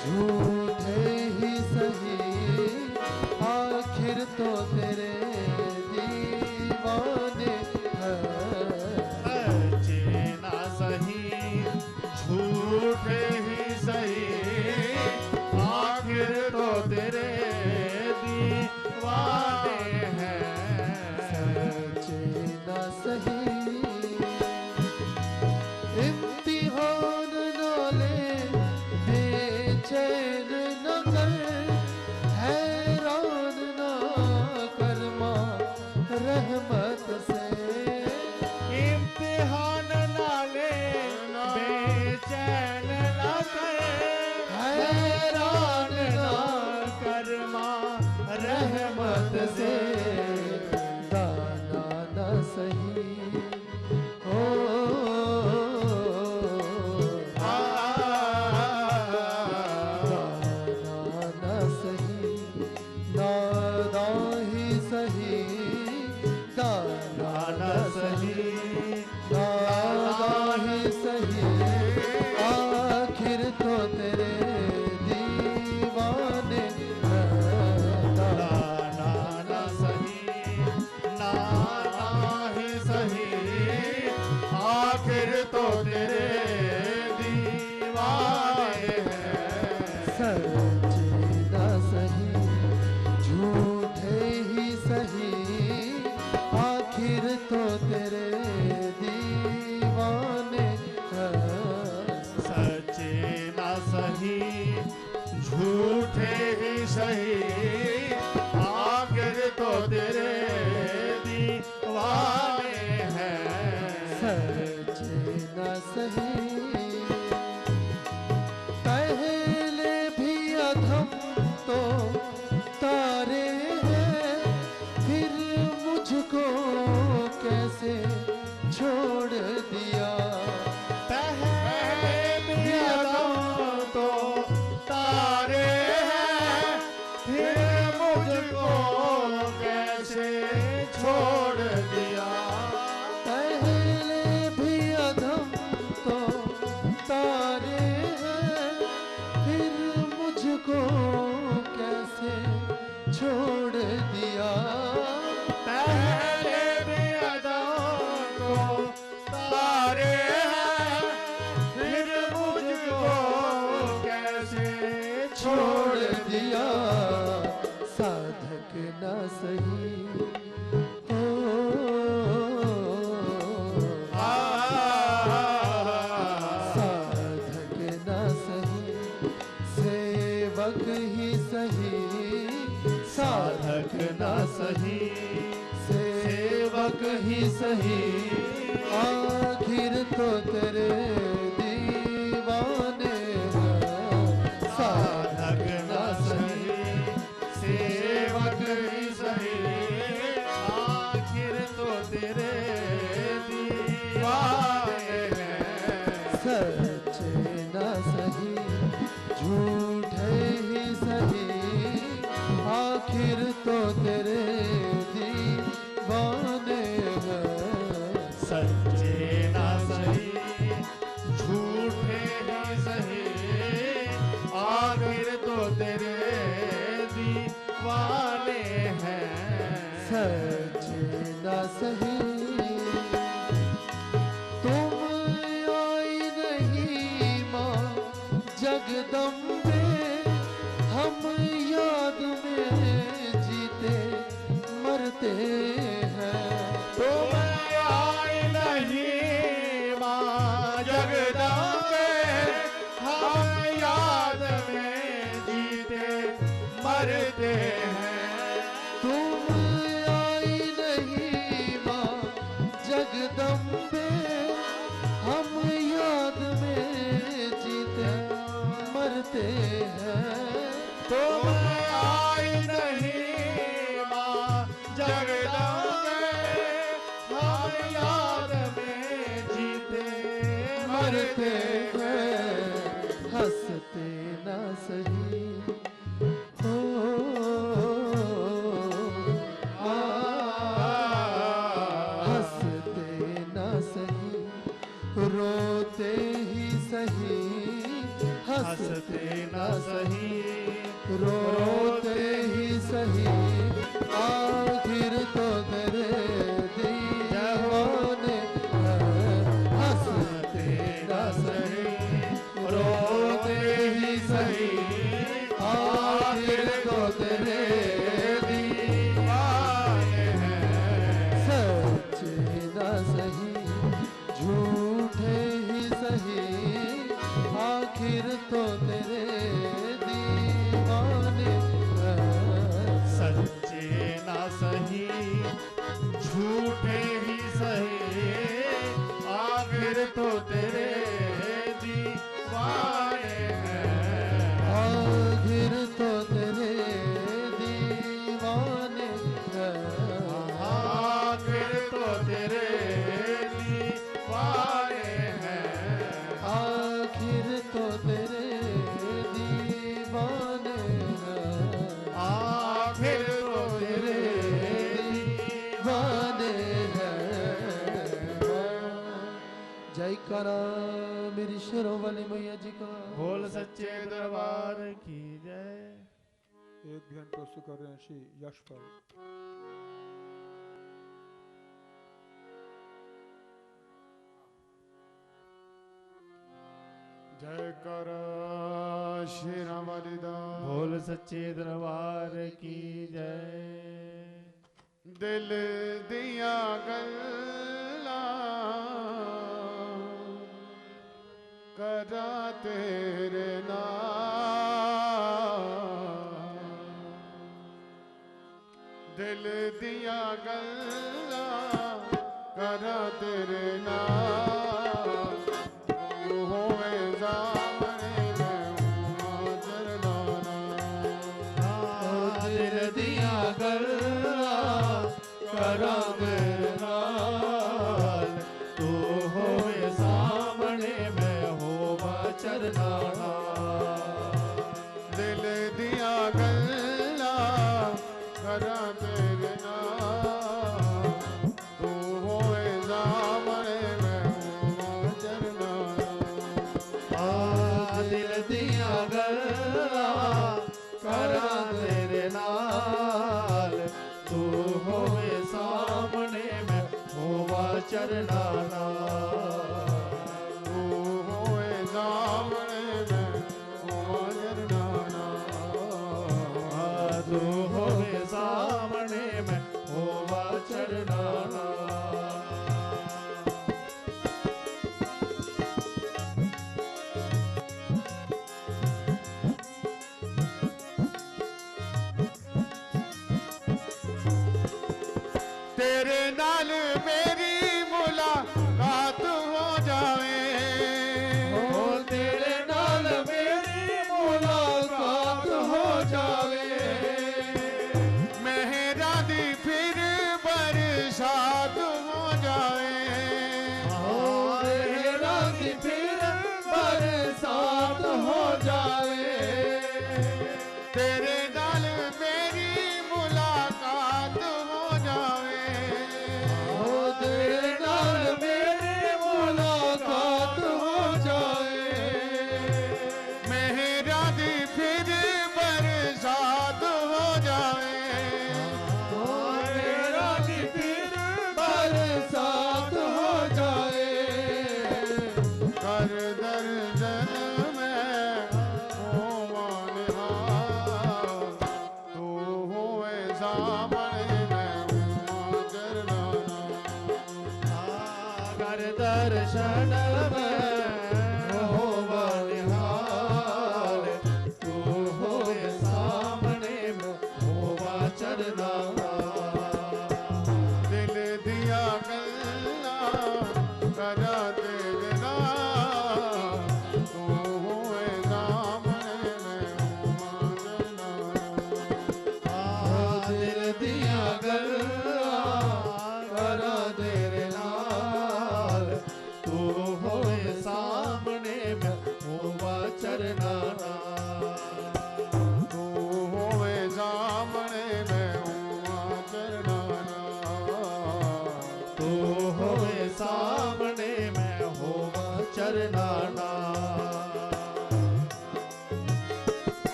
Speaker 2: झूठे ही सही आखिर तो तेरे दीवाने हैं।
Speaker 3: सच्चे ना सही झूठे ही सही आखिर तो तेरे दीवाने हैं।
Speaker 2: सच्चे ना सही इम्तिहान न ले बेचैन न कर हैरान न कर माँ रहमत से।
Speaker 3: इम्तिहान ना ले बेचैन ना कर हैरान ना कर माँ रहमत से।
Speaker 2: दाना न सही हो दाना न सही नादा ही सही
Speaker 3: कैसे छोड़ दिया।
Speaker 5: पहले भी अदम तो तारे हैं, फिर मुझको कैसे छोड़ दिया।
Speaker 3: पहले भी अधम तो तारे हैं, फिर मुझको कैसे छोड़ दिया।
Speaker 5: पहले भी अदम तो तारे हैं, फिर मुझको कैसे
Speaker 3: छोड़ दिया। साधक न सही हो, साधक न सही सेवक ही सही। साधक न सही सेवक ही सही, आखिर तो तेरे दीवाने हैं। साधक न सही
Speaker 5: सेवक ही सही, आखिर तो तेरे दीवाने हैं।
Speaker 3: सच्चे न सही झूठे ही सही, आखिर तो तेरे दीवाने हैं।
Speaker 5: सच्चे ना सही झूठे ही सही, आखिर तो तेरे दीवाने हैं।
Speaker 3: सच्चे न सही तुम आई नहीं माँ जगदम्बे, हम याद में जीते मरते हैं।
Speaker 5: तुम आई नहीं माँ जगदम्बे, हम याद में जीते मरते हैं।
Speaker 3: तुम आई नहीं माँ जगदम्बे, हम याद में जीते मरते हैं।
Speaker 5: तुम आई नहीं माँ जगदम्बे, हम याद में जीते
Speaker 3: मरते
Speaker 5: मरते
Speaker 3: हैं। हंसते ना सही हो, हंसते ना सही रोते ही सही। हंसते ना सही रोते ही सही, आखिर तो तेरे दीवाने हैं। हंसते ना सही रोते ही सही, आखिर तो तेरे
Speaker 5: दीवाने हैं।
Speaker 3: सच्चे ना सही झूठे ही सही, आखिर तो तेरे दीवाने हैं।
Speaker 5: सच्चे ना सही झूठे ही सही, आखिर तो तेरे दीवाने हैं।
Speaker 3: आखिर तो तेरे दीवाने हैं।
Speaker 5: आखिर तो तेरे दीवाने हैं।
Speaker 3: आखिर तो तेरे दीवाने हैं।
Speaker 5: आखिर तो तेरे
Speaker 3: दीवाने हैं। जय करा मेरी शेरों वाली मैया जी का।
Speaker 5: बोल सच्चे दरबार की जय।
Speaker 4: एक ध्यान प्रस्तुत कर रहे हैं श्री यशपाल।
Speaker 5: जय कर श्री राम बलिदान। बोल सच्चे दरबार की जय। दिल दिया गल्ला करा तेरे नाम, दिल दिया गल्ला करा तेरे नाम। तू होवे सामने मैं हूँ हाज़िर नाना।
Speaker 3: दिल दिया गल्ला करा तेरे नाम,
Speaker 5: करा तेरे नाल तू होए सामने मैं होवां चरना
Speaker 3: दिल दिया गल्लां करा तेरे नाल तू होवे सामने मैं होवा चरना
Speaker 5: तू होए सामने मैं होवां चरना
Speaker 3: तू होवे सामने मैं होवा चरना
Speaker 5: तेरे नाल मेरी मुलाकात हो जावे
Speaker 3: हो तेरे नाल मेरी मुलाकात हो जावे
Speaker 5: मेहरा दी फिर बरसात हो जावे
Speaker 3: मेरा की फिर बरसात हो जावे
Speaker 5: तेरे नाल मेरी मुलाकात हो जावे
Speaker 3: हो तेरे नाल मेरी मुलाकात हो जाए
Speaker 5: मेहरा दी फिर बरसात हो जावे
Speaker 3: हो मेरा की फिर बरसात हो जाए
Speaker 5: कर दर्शन में होवां निहाल तू होए सामने मैं होवां चरना
Speaker 3: कर दर्शन में होवा निहाल तू होवे सामने में होवा चरना
Speaker 5: दिल दिया गल्लां करा तेरे नाल तू होए सामने मैं होवां चरना
Speaker 3: दिल दिया गल्लां करा तेरे नाल तू होए सामने में होवा चरना
Speaker 5: तू होए सामने मैं होवां चरना
Speaker 3: तू होए सामने में होवा चरना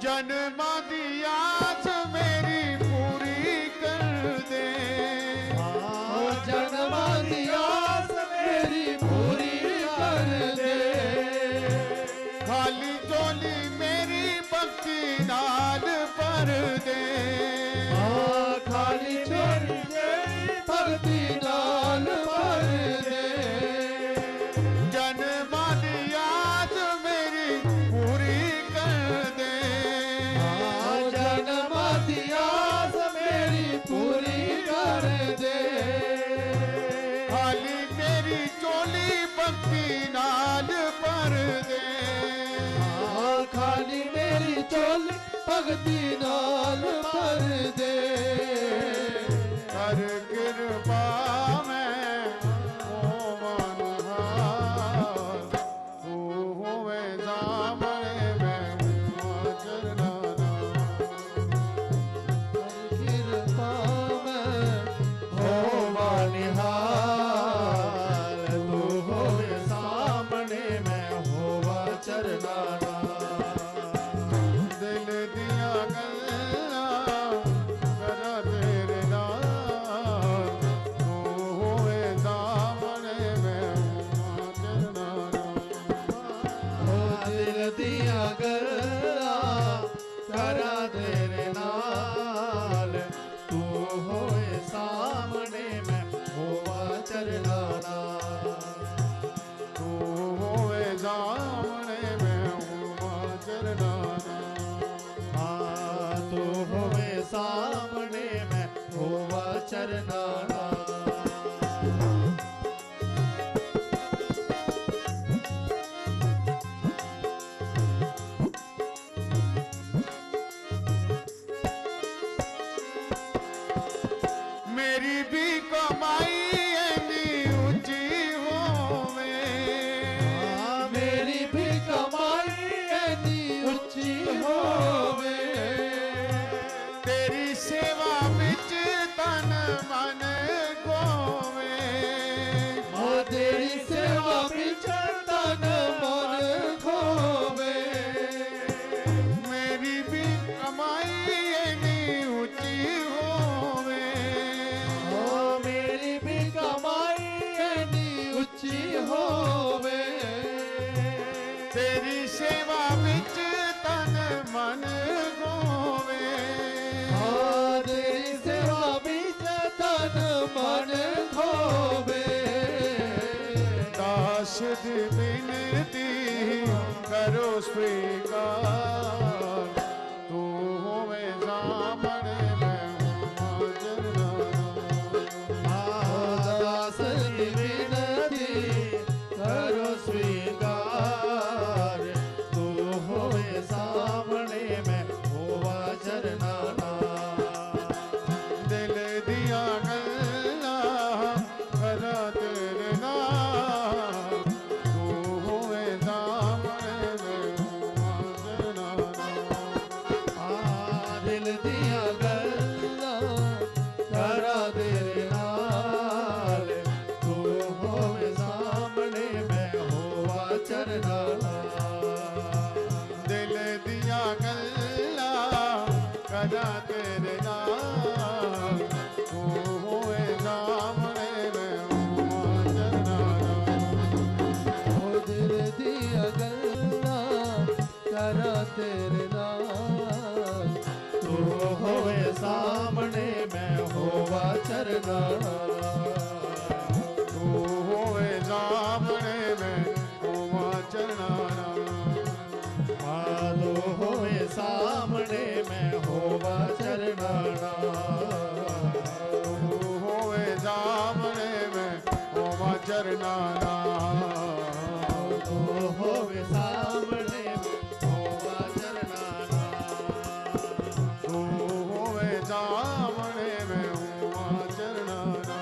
Speaker 5: जन्मा दी आस मेरी पूरी कर दे
Speaker 3: जन्मा दी आस मेरी पूरी कर दे
Speaker 5: खाली झोली मेरी भक्ति नाल भर दे
Speaker 3: खाली झोली मेरी भक्ति नाल भर दे
Speaker 5: जन्मा दी आस मेरी पूरी कर दे
Speaker 3: जन्म दी आस मेरी पूरी कर दे
Speaker 5: खाली मेरी चोली भक्ति नाल भर दे
Speaker 3: खाली मेरी चोली भक्ति नाल भर दे
Speaker 5: कर कृपा मैं होवां निहाल तू होवे सामने मैं होवां चरना
Speaker 3: कृपा में होवा निहाल तू होवे सामने में होवा चरना
Speaker 5: दिल दिया गल्लां करा मन खोवे दास दी बिनती करो स्वीकार तू होवे सामने मैं हाजिर
Speaker 3: दास की विनती करो स्वीकार तू होए सामने में होवा चरनाना
Speaker 5: दिल दिया गल्ला करा तेरे नाम तू होवे सामने में हाजिर
Speaker 3: दिल दिया गल्ला करा तेरे नाल तू होवे सामने में होवा चरनाना
Speaker 5: दिल दिया गल्ला कदा तेरे नाम तू होए सामने में हाजिर
Speaker 3: ओ दिल दिया गल्ला करा तेरे नाल तू होवे सामने में होवा चरनाना
Speaker 5: तू होए सामने में होवा चरनाना
Speaker 3: मालो होवे सामने में होवा चरनाना
Speaker 5: तू होए सामने में होवा चरनाना
Speaker 3: तो होवे सामने में होवा चरनाना
Speaker 5: तू होवे सामने में होवा चरनाना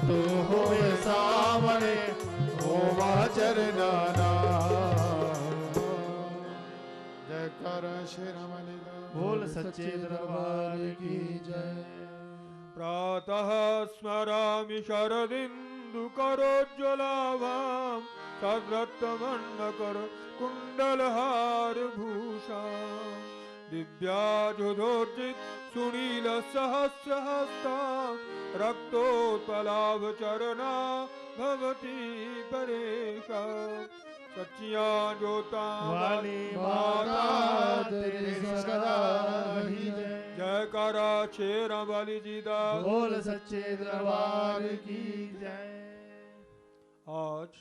Speaker 3: तो होवे सामने
Speaker 5: होवा चरनाना जयकार श्री रमण
Speaker 3: बोल सच्चे दरबार की जय
Speaker 4: प्रातः स्मरामि शरदिन्दुकरोज्ज्वलाभां सद्रत्नमण्डकर कुण्डलहारभूषां दिव्याजुधोर्जित सुनीलसहस्रहस्तां रक्तोत्पलाभचरणा भवती परेशा सच्चियां ज्योतां
Speaker 3: वाली माता तेरी सदा रही जय
Speaker 4: जयकारा शेरा वाली जी दा
Speaker 3: बोल सच्चे दरबार की जय
Speaker 4: आज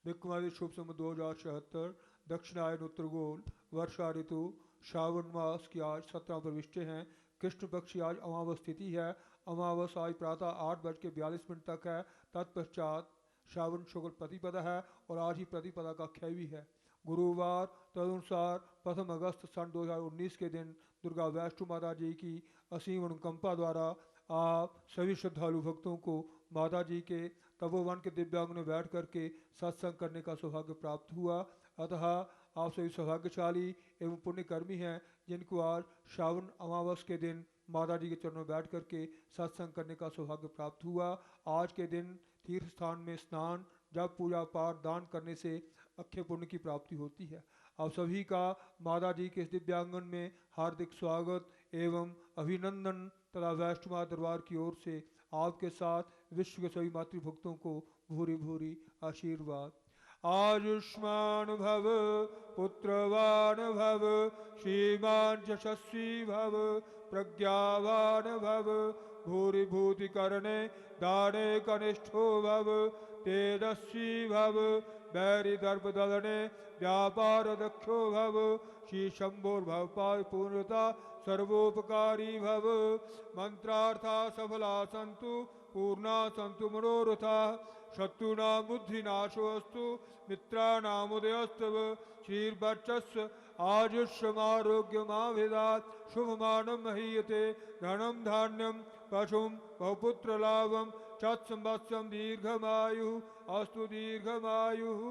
Speaker 4: बिकमारी शुभ संवत 2076 दक्षिणायन उत्तरगोल वर्षा ऋतु श्रावण मास की आज 17 प्रविष्टे हैं। कृष्ण पक्ष की आज अमावस तिथि है। अमावस आज प्रातः 8:42 तक है। तत्पश्चात श्रावण शुक्ल प्रतिपदा है और आज ही प्रतिपदा का क्षय भी है। गुरुवार तदनुसार 1 अगस्त सन 2019 के दिन दुर्गा वैष्णो माता जी की असीम अनुकंपा द्वारा आप सभी श्रद्धालु भक्तों को माता जी के तपोवन के दिव्यांग में बैठ करके सत्संग करने का सौभाग्य प्राप्त हुआ। अतः आप सभी सौभाग्यशाली एवं पुण्यकर्मी हैं जिनको आज श्रावण अमावस के दिन माता जी के चरणों में बैठ करके सत्संग करने का सौभाग्य प्राप्त हुआ। आज के दिन तीर्थ स्थान में स्नान जप पूजा पाठ दान करने से अक्षय पुण्य की प्राप्ति होती है। आप सभी का माता जी के इस दिव्यांगन में हार्दिक स्वागत एवं अभिनंदन तथा वैष्णो माता दरबार की ओर से आपके साथ विश्व के सभी मातृभक्तों को भूरी भूरी आशीर्वाद। आयुष्मान भव पुत्रवान भव श्रीमान यशस्वी भव प्रज्ञावान भव भूरि भूति करणे दाने कनिष्ठो भव तेजस्वी भव बैरी दर्भ दलने व्यापार दक्षो भव श्री शंभोर्भव पाद पूर्णता सर्वोपकारी भव मंत्रार्था सफला संतु पूर्णा संतु मनोरथा शत्रुनां बुद्धिनाशोऽस्तु मित्राणामुदयस्तव श्रीर्वर्चस्व आयुष्यमारोग्यमाभिदात् शुभमानं महीयते धनं धान्यं पशुं बहुपुत्रलाभं चत्संवत्सरं दीर्घमायुः अस्तु दीर्घमायुः।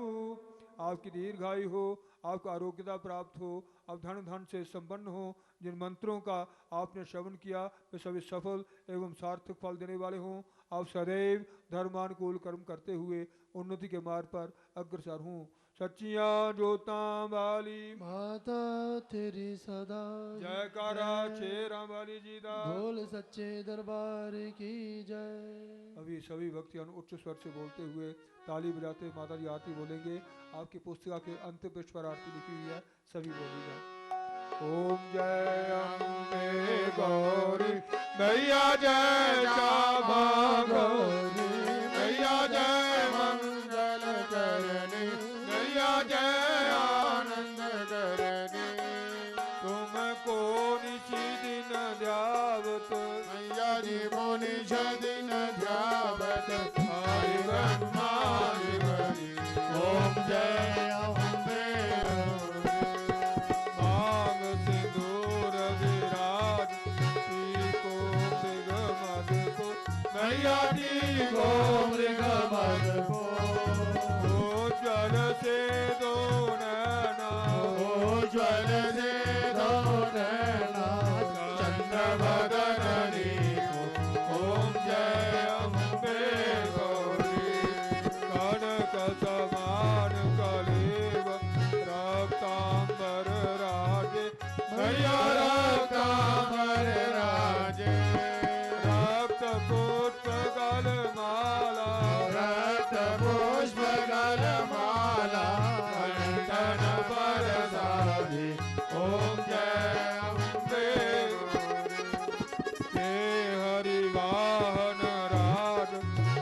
Speaker 4: आपकी दीर्घायु हो, आपको आरोग्यता प्राप्त हो, आप धन धन से संपन्न हो। जिन मंत्रों का आपने श्रवण किया वे सभी सफल एवं सार्थक फल देने वाले हों। आप सदैव धर्मानुकूल कर्म करते हुए उन्नति के मार्ग पर अग्रसर हों। सच्चियां ज्योतां वाली
Speaker 3: माता तेरी सदा
Speaker 4: जयकारा शेरा वाली जी दा
Speaker 3: बोल सच्चे दरबार की जय।
Speaker 4: अभी सभी भक्तियां उच्च स्वर से बोलते हुए ताली बजाते हुए माता जी आरती बोलेंगे। आपकी पुस्तिका के अंतिम पृष्ठ पर आरती लिखी हुई है, सभी बोलिएगा। ओम जय अम्बे गौरी मैया जय श्यामा गौरी मैया जय मंगल करनी मैया जय आनंद करनी तुमको निशि दिन ध्यावत
Speaker 5: मैया जी को निश दिन ध्यावत हरि ब्रह्मा हरि ओम जय अम्बे
Speaker 4: मांग सिंदूर विराज को मृग मद को मैया जी को
Speaker 5: मृग मद को
Speaker 4: जल से दो नैना
Speaker 5: ज्वल से दो नैना चंद्र बदनी को
Speaker 4: ओम जय अम्बे गौरी कनक समान कलेव रक्तांबर राजे मैया
Speaker 5: रक्तांबर राजे
Speaker 4: रक्त पुष्प गल माला
Speaker 5: रक्त पुष्प गल माला कंठन पर साधे ओम जय अम्बे
Speaker 4: हे हरि वाहन राज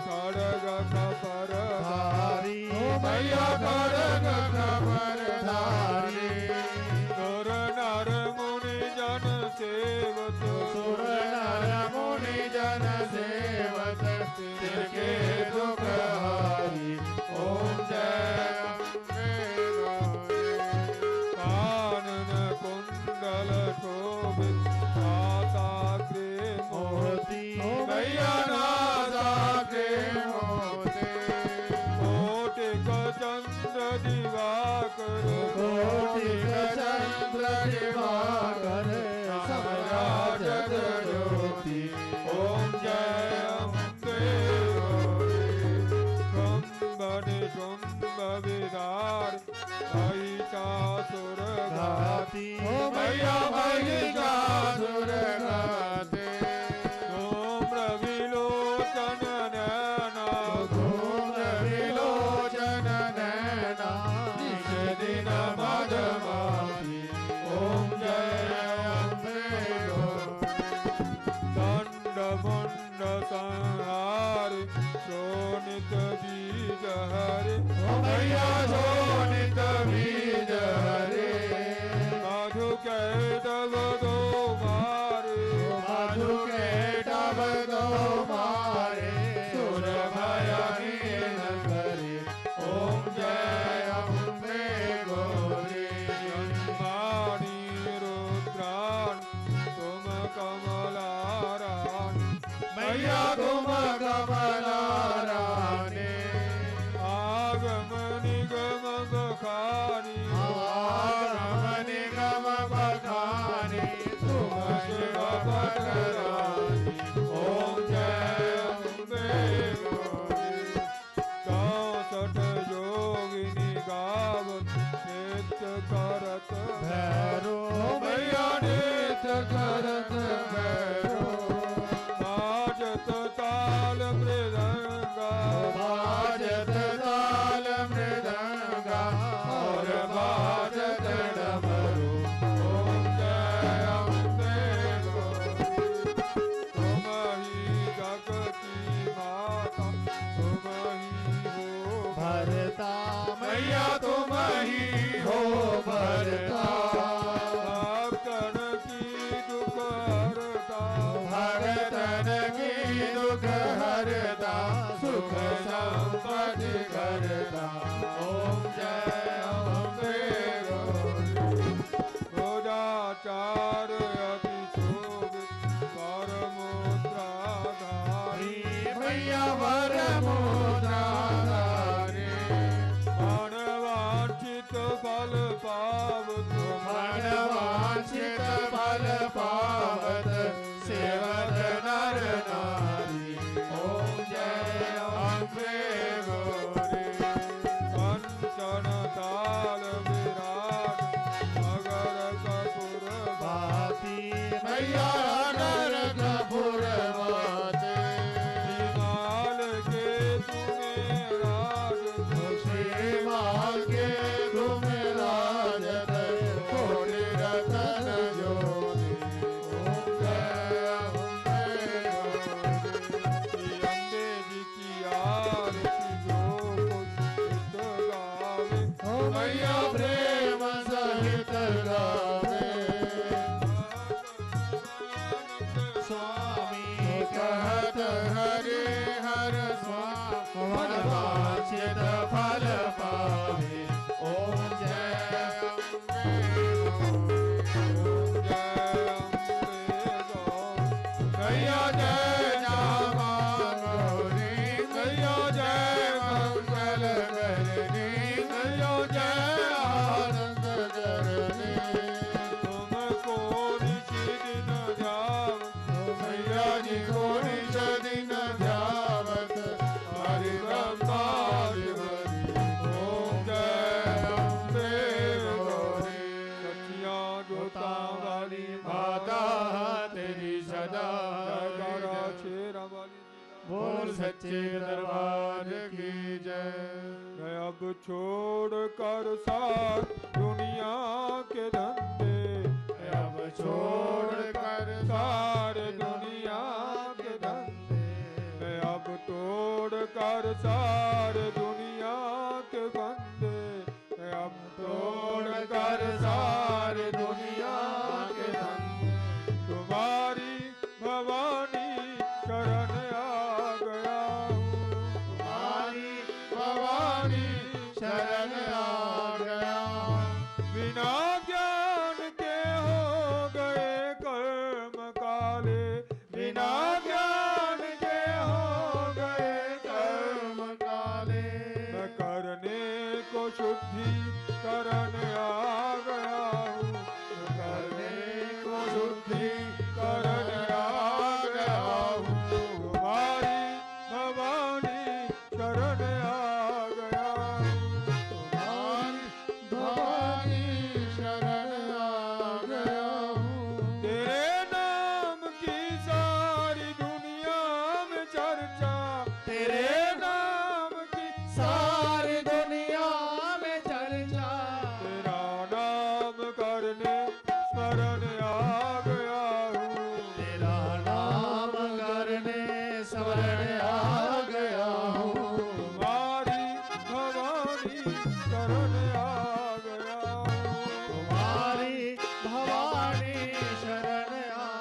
Speaker 4: खड़ग खपर
Speaker 5: धारी मैया खड़ग खबर धारी
Speaker 4: सुर नर मुनि जन सेवत
Speaker 5: सुर नर मुनि जन सेवत तिनके दुख हारी ओम जय अम्बे
Speaker 4: कानन कुंडल शोभित नासाग्रे
Speaker 5: मोती मैया नादा के मोते
Speaker 4: कोटिक चंद्र दिवाकर
Speaker 5: कोटिक चंद्र दिवाकर समराजत ज्योति ओम जय अम्बे
Speaker 4: कंबनि शुंभ विदार महिषासुर
Speaker 5: घाती मैया महिषासुर घाते
Speaker 4: धूम्र विलोचन नैना
Speaker 5: धूम्र विलोचन नैना निज दिन मदमाती ओम जय अम्बे
Speaker 4: दंड मुंड संहार शोणित बीज हरे
Speaker 5: मैया शोणित बीज हरे
Speaker 4: मधु कैटव दो मारे
Speaker 5: मधु के टब दो मारे सुर भयहीन करे ओम जय अम्बे गौरी
Speaker 4: जन्माणि रुद्राण तुम कमलाराण
Speaker 5: मैया तुम कमला रानी
Speaker 4: आगम निगम बखानी
Speaker 5: आगम निगम बखानी तुम शिव पटरानी ओम जय अम्बे गौरी
Speaker 4: 64 योगिनी गावत नित्य करत
Speaker 5: भैरो मैया नित्य करत भैरो
Speaker 4: बाजत ताल मृदंगा
Speaker 5: बाजत ताल मृदंगा और बाजत डमरू ओम जय अम्बे गौरी
Speaker 4: तुम ही जगती माता तुम ही हो
Speaker 5: भरता मैया तुम ही हो भरता
Speaker 4: भक्तन की दुख हरता
Speaker 5: भगतन की दुख हरता सुख संपत्ति करता ओम जय अम्बे गौरी
Speaker 4: गोदाचार अति शोभित परमोद्राधारी
Speaker 5: मैया वर मुद्रा धारी
Speaker 4: मनवांछित फल पावत
Speaker 5: मनवांछित फल पावत सेवक नर नारी ओम जय अम्बे गौरी सच्चे दरबार की जय।
Speaker 4: मैं अब छोड़ कर सार दुनिया के धंधे,
Speaker 5: मैं अब छोड़ कर
Speaker 4: सार दुनिया के धंधे, मैं अब तोड़ कर सार दुनिया के बंदे, मैं अब
Speaker 5: तोड़ कर सार दुनिया के धंधे,
Speaker 4: तुम्हारी भवानी शरण आ गया हूँ,
Speaker 5: तुम्हारी भवानी शरण आ गया।
Speaker 4: बिना ज्ञान के हो गए कर्म काले,
Speaker 5: बिना ज्ञान के हो गए कर्म काले,
Speaker 4: मैं करने को शुद्धि करण आ गया हूँ, मैं
Speaker 5: करने को शुद्धि
Speaker 4: करण आ गया हूँ, तुम्हारी भवानी शरण आ गया हूँ,
Speaker 5: तुम्हारी भवानी शरण आ गया हूँ।
Speaker 4: तेरे नाम की सारी दुनिया में चर्चा,
Speaker 5: तेरे
Speaker 4: नाम की
Speaker 5: सारी दुनिया में चर्चा,
Speaker 4: तेरा नाम करने स्मरण आ गया हूँ,
Speaker 5: तेरा नाम करने स्मरण आ गया हूँ।
Speaker 4: तुम्हारी भवानी शरण आ गया हूँ,
Speaker 5: तुम्हारी भवानी शरण आ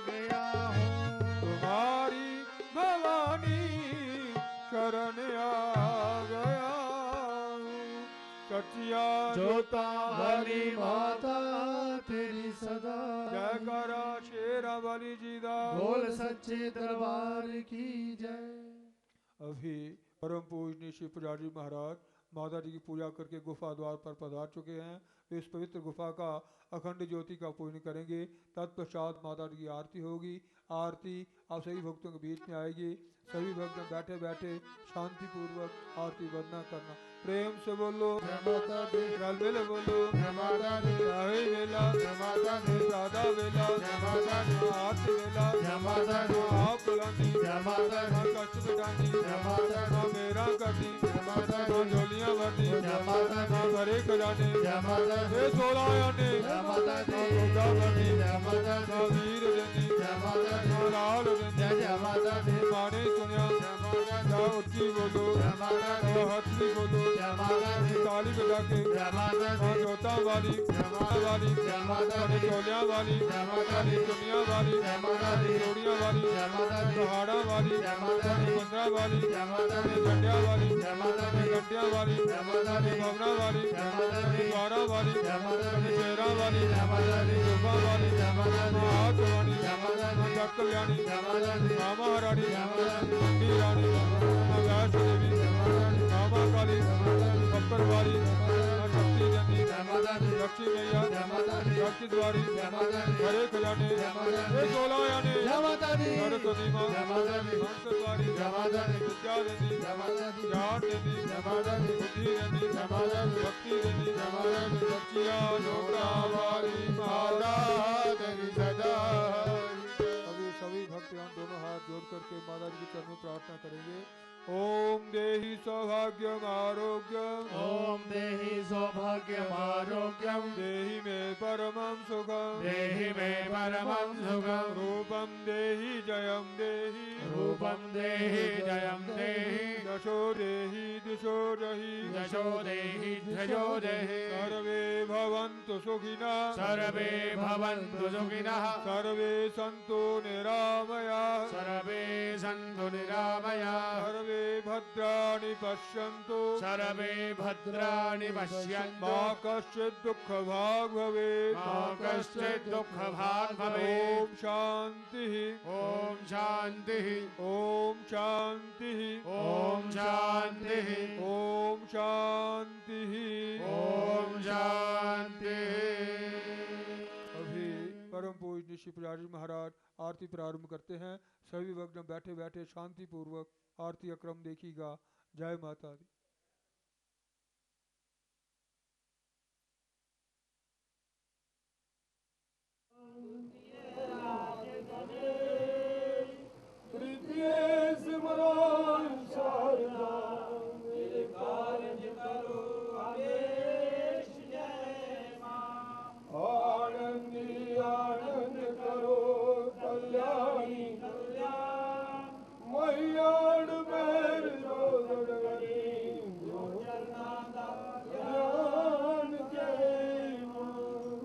Speaker 5: गया हूँ।
Speaker 4: तुम्हारी भवानी शरण आ गया हूँ। सचिया
Speaker 5: जोता वाली माता तेरी सदा
Speaker 4: जयकारा शेरा वाली जी दा।
Speaker 5: बोल सच्चे दरबार की जय।
Speaker 4: अभी परम पूजनीय श्री पुजारी महाराज माता जी की पूजा करके गुफा द्वार पर पधार चुके हैं। वे इस पवित्र गुफा का अखंड ज्योति का पूजन करेंगे। तत्पश्चात माता जी की आरती होगी। आरती आप सभी भक्तों के बीच में आएगी। सभी भक्त बैठे बैठे शांति पूर्वक आरती वंदना करना। प्रेम से बोलो
Speaker 5: जय माता दी,
Speaker 4: रल मिल बोलो
Speaker 5: जय माता दी,
Speaker 4: राहे वेला
Speaker 5: जय माता दी,
Speaker 4: राधा वेला
Speaker 5: जय माता दी,
Speaker 4: आरती वेला
Speaker 5: जय माता दी,
Speaker 4: आप बुलानी
Speaker 5: जय माता दी,
Speaker 4: कष्ट मिटानी
Speaker 5: जय माता दी,
Speaker 4: मेरा करनी
Speaker 5: जय माता दी,
Speaker 4: झोलियां भरनी
Speaker 5: जय माता दी,
Speaker 4: भरे खजाने
Speaker 5: जय माता दी,
Speaker 4: हे सोलह आने
Speaker 5: जय माता दी,
Speaker 4: गोदा भरनी
Speaker 5: जय माता दी,
Speaker 4: वीर देनी
Speaker 5: जय माता दी,
Speaker 4: लाल
Speaker 5: जय
Speaker 4: देनी
Speaker 5: जय माता दी,
Speaker 4: माने सुनिया
Speaker 5: जय माता दी,
Speaker 4: जा उच्ची बोलो
Speaker 5: जय माता दी,
Speaker 4: हथली बोलो
Speaker 5: जय माता दी,
Speaker 4: ताली बजा के
Speaker 5: जय माता दी,
Speaker 4: जोता वाली
Speaker 5: जय माता
Speaker 4: वाली
Speaker 5: जय माता दी,
Speaker 4: चोलिया वाली
Speaker 5: जय माता दी,
Speaker 4: दुनिया वाली
Speaker 5: जय माता दी,
Speaker 4: जोड़िया वाली
Speaker 5: जय माता दी,
Speaker 4: पहाड़ा वाली
Speaker 5: जय माता दी,
Speaker 4: पंद्रह वाली
Speaker 5: जय माता दी,
Speaker 4: झंडिया वाली
Speaker 5: जय माता दी,
Speaker 4: गड्डिया वाली
Speaker 5: जय माता दी,
Speaker 4: भवना वाली
Speaker 5: जय माता दी,
Speaker 4: द्वारा वाली
Speaker 5: जय माता दी,
Speaker 4: शेरा वाली
Speaker 5: जय माता दी,
Speaker 4: शोभा वाली
Speaker 5: जय माता दी,
Speaker 4: हाथ वाली
Speaker 5: जय माता दी,
Speaker 4: जग कल्याणी
Speaker 5: जय माता दी,
Speaker 4: मामा रानी
Speaker 5: जय माता दी,
Speaker 4: मंडी रानी वैष्णो देवी
Speaker 5: जय माता दी,
Speaker 4: मामा काली
Speaker 5: जय माता दी,
Speaker 4: बप्पर वाली शक्ति जनी
Speaker 5: जय माता दी,
Speaker 4: लक्ष्मी मैया
Speaker 5: जय माता दी,
Speaker 4: शक्ति द्वारी
Speaker 5: जय माता दी,
Speaker 4: हरे खजाने
Speaker 5: जय माता दी,
Speaker 4: हे सोलह आने
Speaker 5: जय माता दी,
Speaker 4: सरस्वती माँ
Speaker 5: जय माता दी,
Speaker 4: हंस द्वारी
Speaker 5: जय माता दी,
Speaker 4: विद्या देनी
Speaker 5: जय माता दी,
Speaker 4: ज्ञान देनी
Speaker 5: जय माता दी,
Speaker 4: बुद्धि देनी
Speaker 5: जय माता दी,
Speaker 4: भक्ति देनी
Speaker 5: जय माता दी,
Speaker 4: सच्चिया जोता वाली माता
Speaker 5: तेरी सदा
Speaker 4: अभी सभी भक्तगण दोनों हाथ जोड़ करके माता जी के चरण में प्रार्थना करेंगे। ओम देहि सौभाग्यम आरोग्यम
Speaker 5: ओम देहि सौभाग्यम आरोग्यम
Speaker 4: देहि मे परमं सुखम
Speaker 5: देहि मे परमं सुखम
Speaker 4: रूपम देहि जयम देहि
Speaker 5: रूपम देहि जयम देहि
Speaker 4: यशो देहि दिशो देहि
Speaker 5: यशो देहि ध्यजो देहि
Speaker 4: सर्वे भवन्तु सुखिनः
Speaker 5: सर्वे भवन्तु सुखिनः
Speaker 4: सर्वे सन्तु निरामयाः
Speaker 5: सर्वे सन्तु निरामयाः
Speaker 4: सर्वे भद्राणि पश्यन्तु
Speaker 5: सर्वे भद्राणि पश्यन्तु
Speaker 4: मा कश्चित् दुःखभाग् भवेत्
Speaker 5: मा कश्चित् दुःखभाग् भवेत्
Speaker 4: ॐ शान्तिः
Speaker 5: ॐ शान्तिः
Speaker 4: ॐ शान्तिः
Speaker 5: ॐ शान्तिः
Speaker 4: ॐ शान्तिः
Speaker 5: ॐ शान्तिः।
Speaker 4: अभी परम पूजनीय श्री पुजारी महाराज आरती प्रारंभ करते हैं। सभी भक्त बैठे बैठे शांति पूर्वक आरती का क्रम देखिएगा। जय माता दी।
Speaker 2: प्रीतिये सिमरन आनंदी आनंद करो कल्याणी कल्याण मैयाड़ मेर जोगड़ी जो चरना दा ज्ञान जय मां।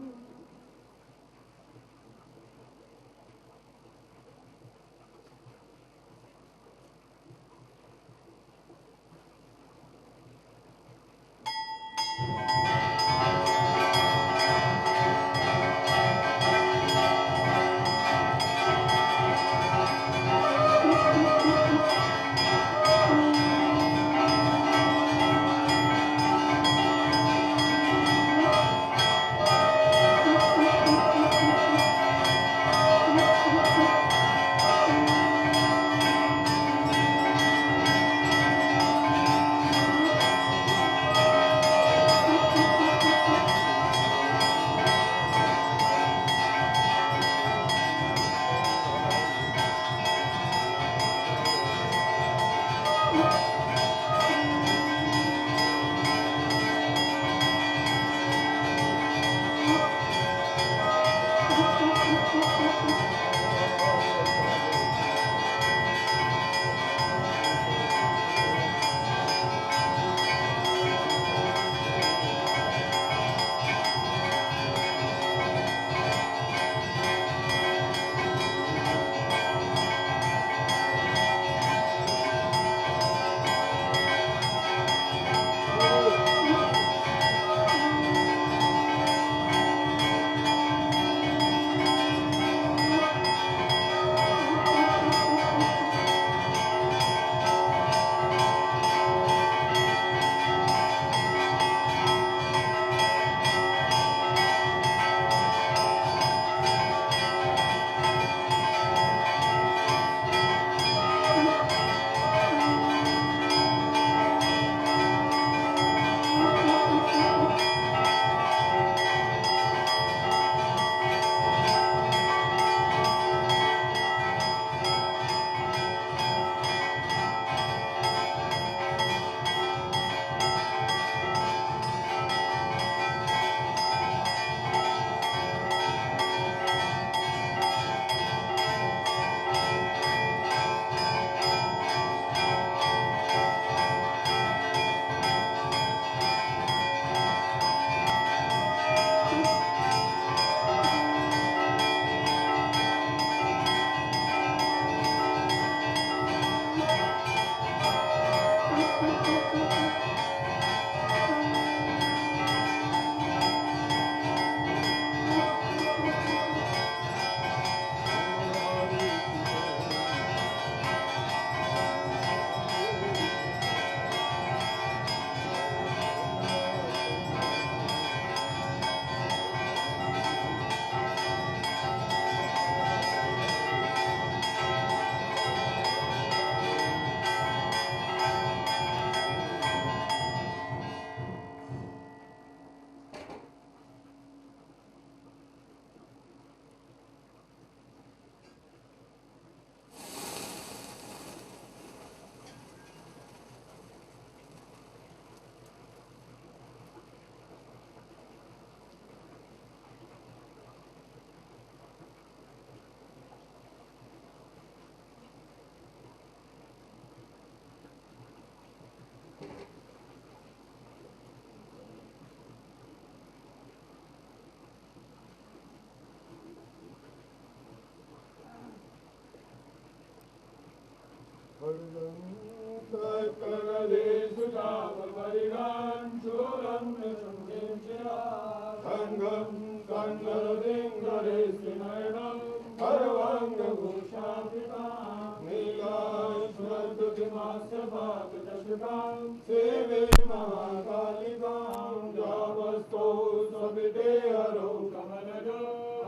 Speaker 2: सेवे महाकालिकां जावस्तो सविदेहरो कमलजो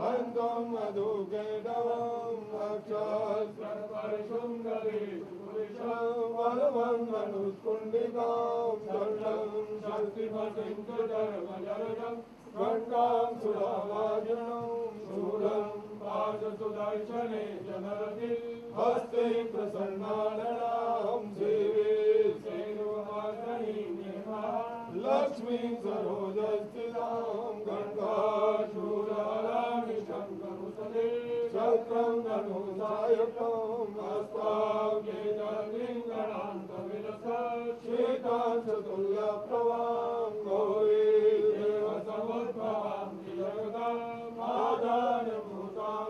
Speaker 2: हन्तं मधुकेटवं अक्षात् परशुङ्गले वरवं मनुस्कुण्डिकां दण्डं शक्तिमतिं धर्मजरजं खड्गां सुरावाजनं शूलं पाशसुदर्शने जनरति हस्ते प्रसन्नाननां सेवे
Speaker 5: लक्ष्मी सरोजस्थितां गङ्गाशूलानिशं गरुसले चक्रं गणुसायुक्तं हस्ताग्रे जलिङ्गणान्तविलस श्वेतांशतुल्यप्रभां गौरी देवसमुद्भवां जगदां आधारभूतां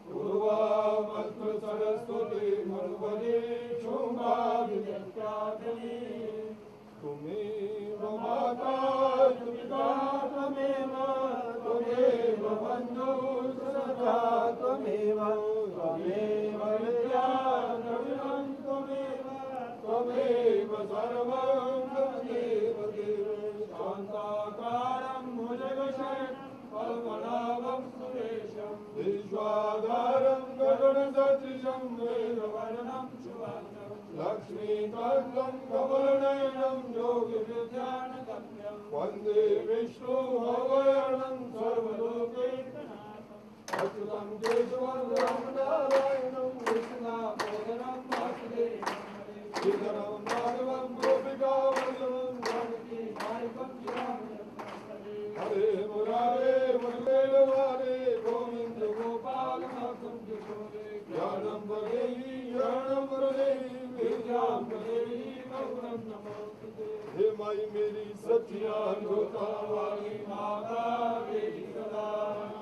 Speaker 5: पूर्वामत्र सरस्वती मरुवदे शुम्भाभिजत्याग्नि त्वमेव माता पिता त्वमेव त्वमेव बन्धुसखा त्वमेव त्वमेव विद्या द्रविणं त्वमेव सर्वं त्वमेव देवं शान्ताकारं भुजगशयनं पद्मनाभं सुरेशं विश्वाधारं गगनसदृशं मेघवर्णं शुभाङ्गं लक्ष्मीकान्तं कमलनयनं योगिविद्यानगम्यं वन्दे विष्णुभवयनं सर्वलोकैकनाथम् अच्युतं केशवं रामनारायणं कृष्णापोदनं वासुदेवं श्रीधरं माधवं गोपिकावल्लभं जानकी नायकं हरे मुरारे वरदे गोविंद गोपाल नाथं किशोरे ज्ञानं वदेहि ज्ञानं वरदेहि विद्यां वदेहि मौनं नमोस्तुते हे माई मेरी सचिया जोता वाली माता तेरी सदा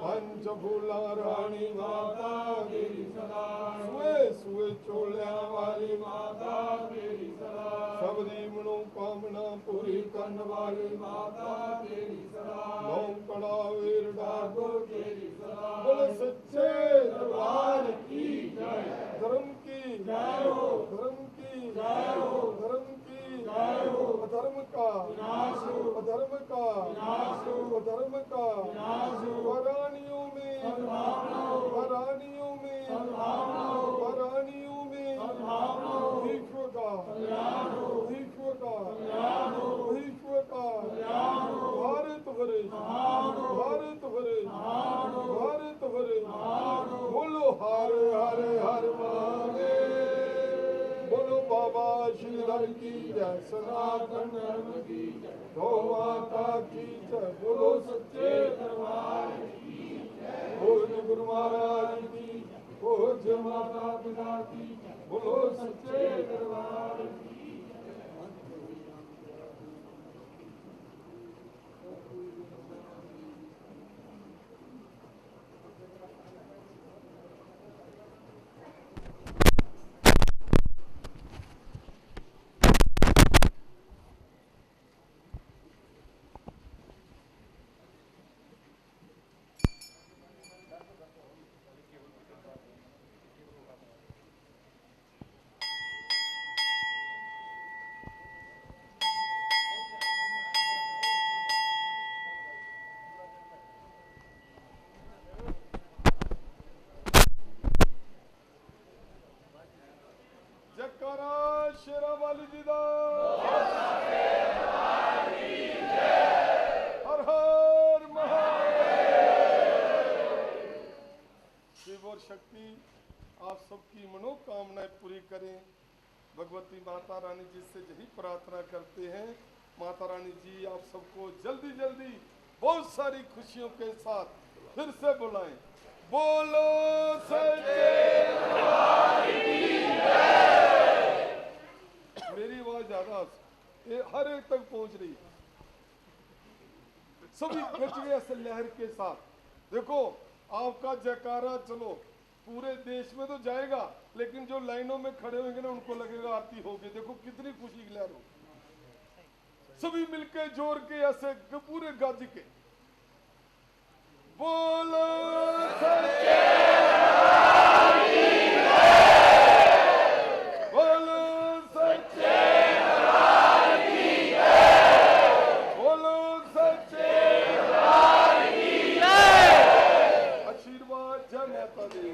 Speaker 5: पंचफूला रानी माता तेरी सदा सुए सुए चोलिया वाली माता तेरी सदा सबदी मनोकामना पूरी करने वाली माता तेरी सदा नौम कड़ा वीर डाको तेरी सदा बोले सच्चे दरबार की जय धर्म की जय हो धर्म की जय हो धर्म की जय हो अधर्म का विनाश हो अधर्म का विनाश हो अधर्म का विनाश हो वरानियों में सद्भावना हो वरानियों में सद्भावना हो वरानियों में सद्भावना हो विश्व का कल्याण हो विश्व का कल्याण हो विश्व का कल्याण हो भारत भरे भारत भरे भारत भरे बोलो हरे हरे हरे महादेव बोलो बाबा श्रीधर की जय सनातन धर्म की जय गौ माता की जय बोलो सच्चे दरबार की जय पूज्य गुरु महाराज की जय पूज्य माता पिता की जय बोलो सच्चे दरबार की जयकारा शेरावाली जी दा हर हर महादेव। शिव और शक्ति आप सबकी मनोकामनाएं पूरी करें। भगवती माता रानी जी से यही प्रार्थना करते हैं, माता रानी जी आप सबको जल्दी जल्दी बहुत सारी खुशियों के साथ फिर से बुलाएं। बोलो सच्चे दरबार की जय। मेरी आवाज ज्यादा हर एक तक पहुंच रही, सभी गज गए ऐसे लहर के साथ। देखो आपका जयकारा चलो पूरे देश में तो जाएगा, लेकिन जो लाइनों में खड़े होंगे ना उनको लगेगा आरती होगी। देखो कितनी खुशी की लहर हो, सभी मिलके जोर के ऐसे पूरे गज के बोलो सच्चे दरबार की जय। बोलो सच्चे दरबार की जय। बोलो सच्चे दरबार की जय। आशीर्वाद जय माता दी।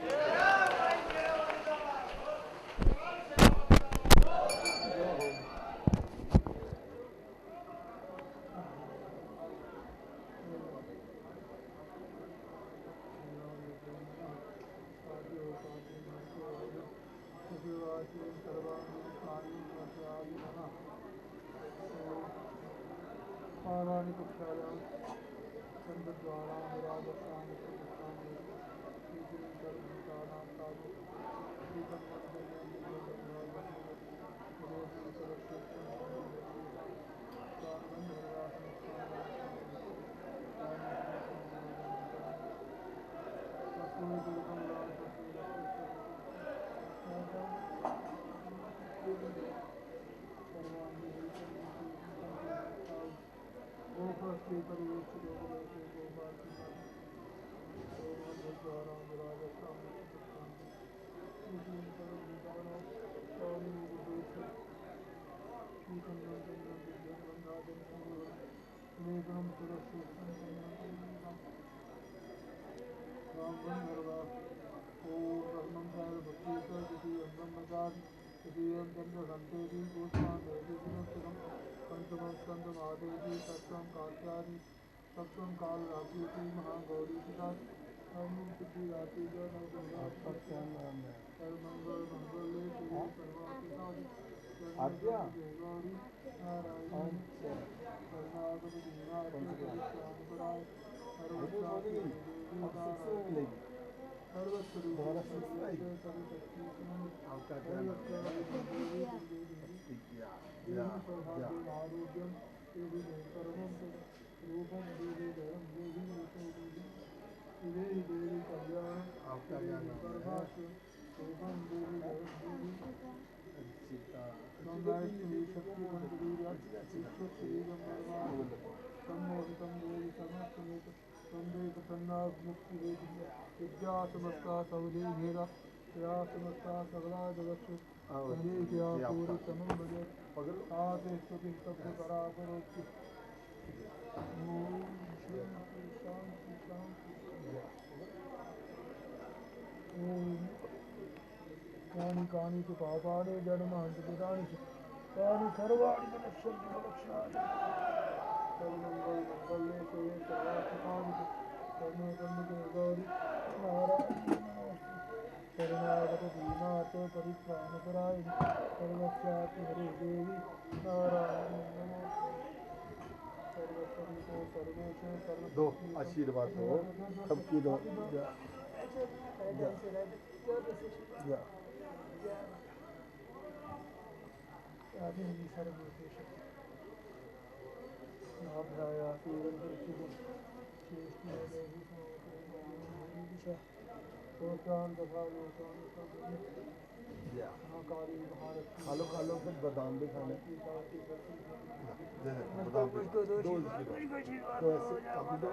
Speaker 5: पाराणि कुक्षायां चन्द्रद्वारां विराजतां प्रतिष्ठां श्रीगुरुं सर्वभूतानां तापो सप्तम काल रात्रि की महागौरी पिता सिद्धि रात्रि सर्वमंगल मंगले शिवे सर्वार्थ गौरी नारायण शरणागत दीनार्थ श्यामपराय सर्वस्वरूप आरोग्यम रूपम देवी धर्म देवी देवी कल्याण रूपम देवी धर्म देवी गायत्री शक्ति सम्मोहितम देवी समस्तमेत वंदे प्रसन्नाथ मुक्ति वेदी विद्या समस्ता सौदे भेदा या समस्ता सबला जगत हरे क्या पूरी तमम बजे आते स्तुति शब्द करा करो ओम शांति शांति शांति ओम कानि कानि च पापानि जन्मांत पितानि च तानि सर्वाणि विनश्यन्ति विलक्षणानि सर्वमंगल मंगल्ये शिवे सर्वार्थसाधिके शरणे त्र्यंबके गौरी नारायणी नमोस्तुते शरणागत दीनाथ परित्राणपरायणे सर्वस्यापि हरे देवी नारायणी नमोस्तुते सर्वस्वरूपो सर्वेशो
Speaker 3: दो आशीर्वाद हो सबकी दो खा लो फिर बादाम भी खाने बादाम भी दो तो ऐसे काफी दो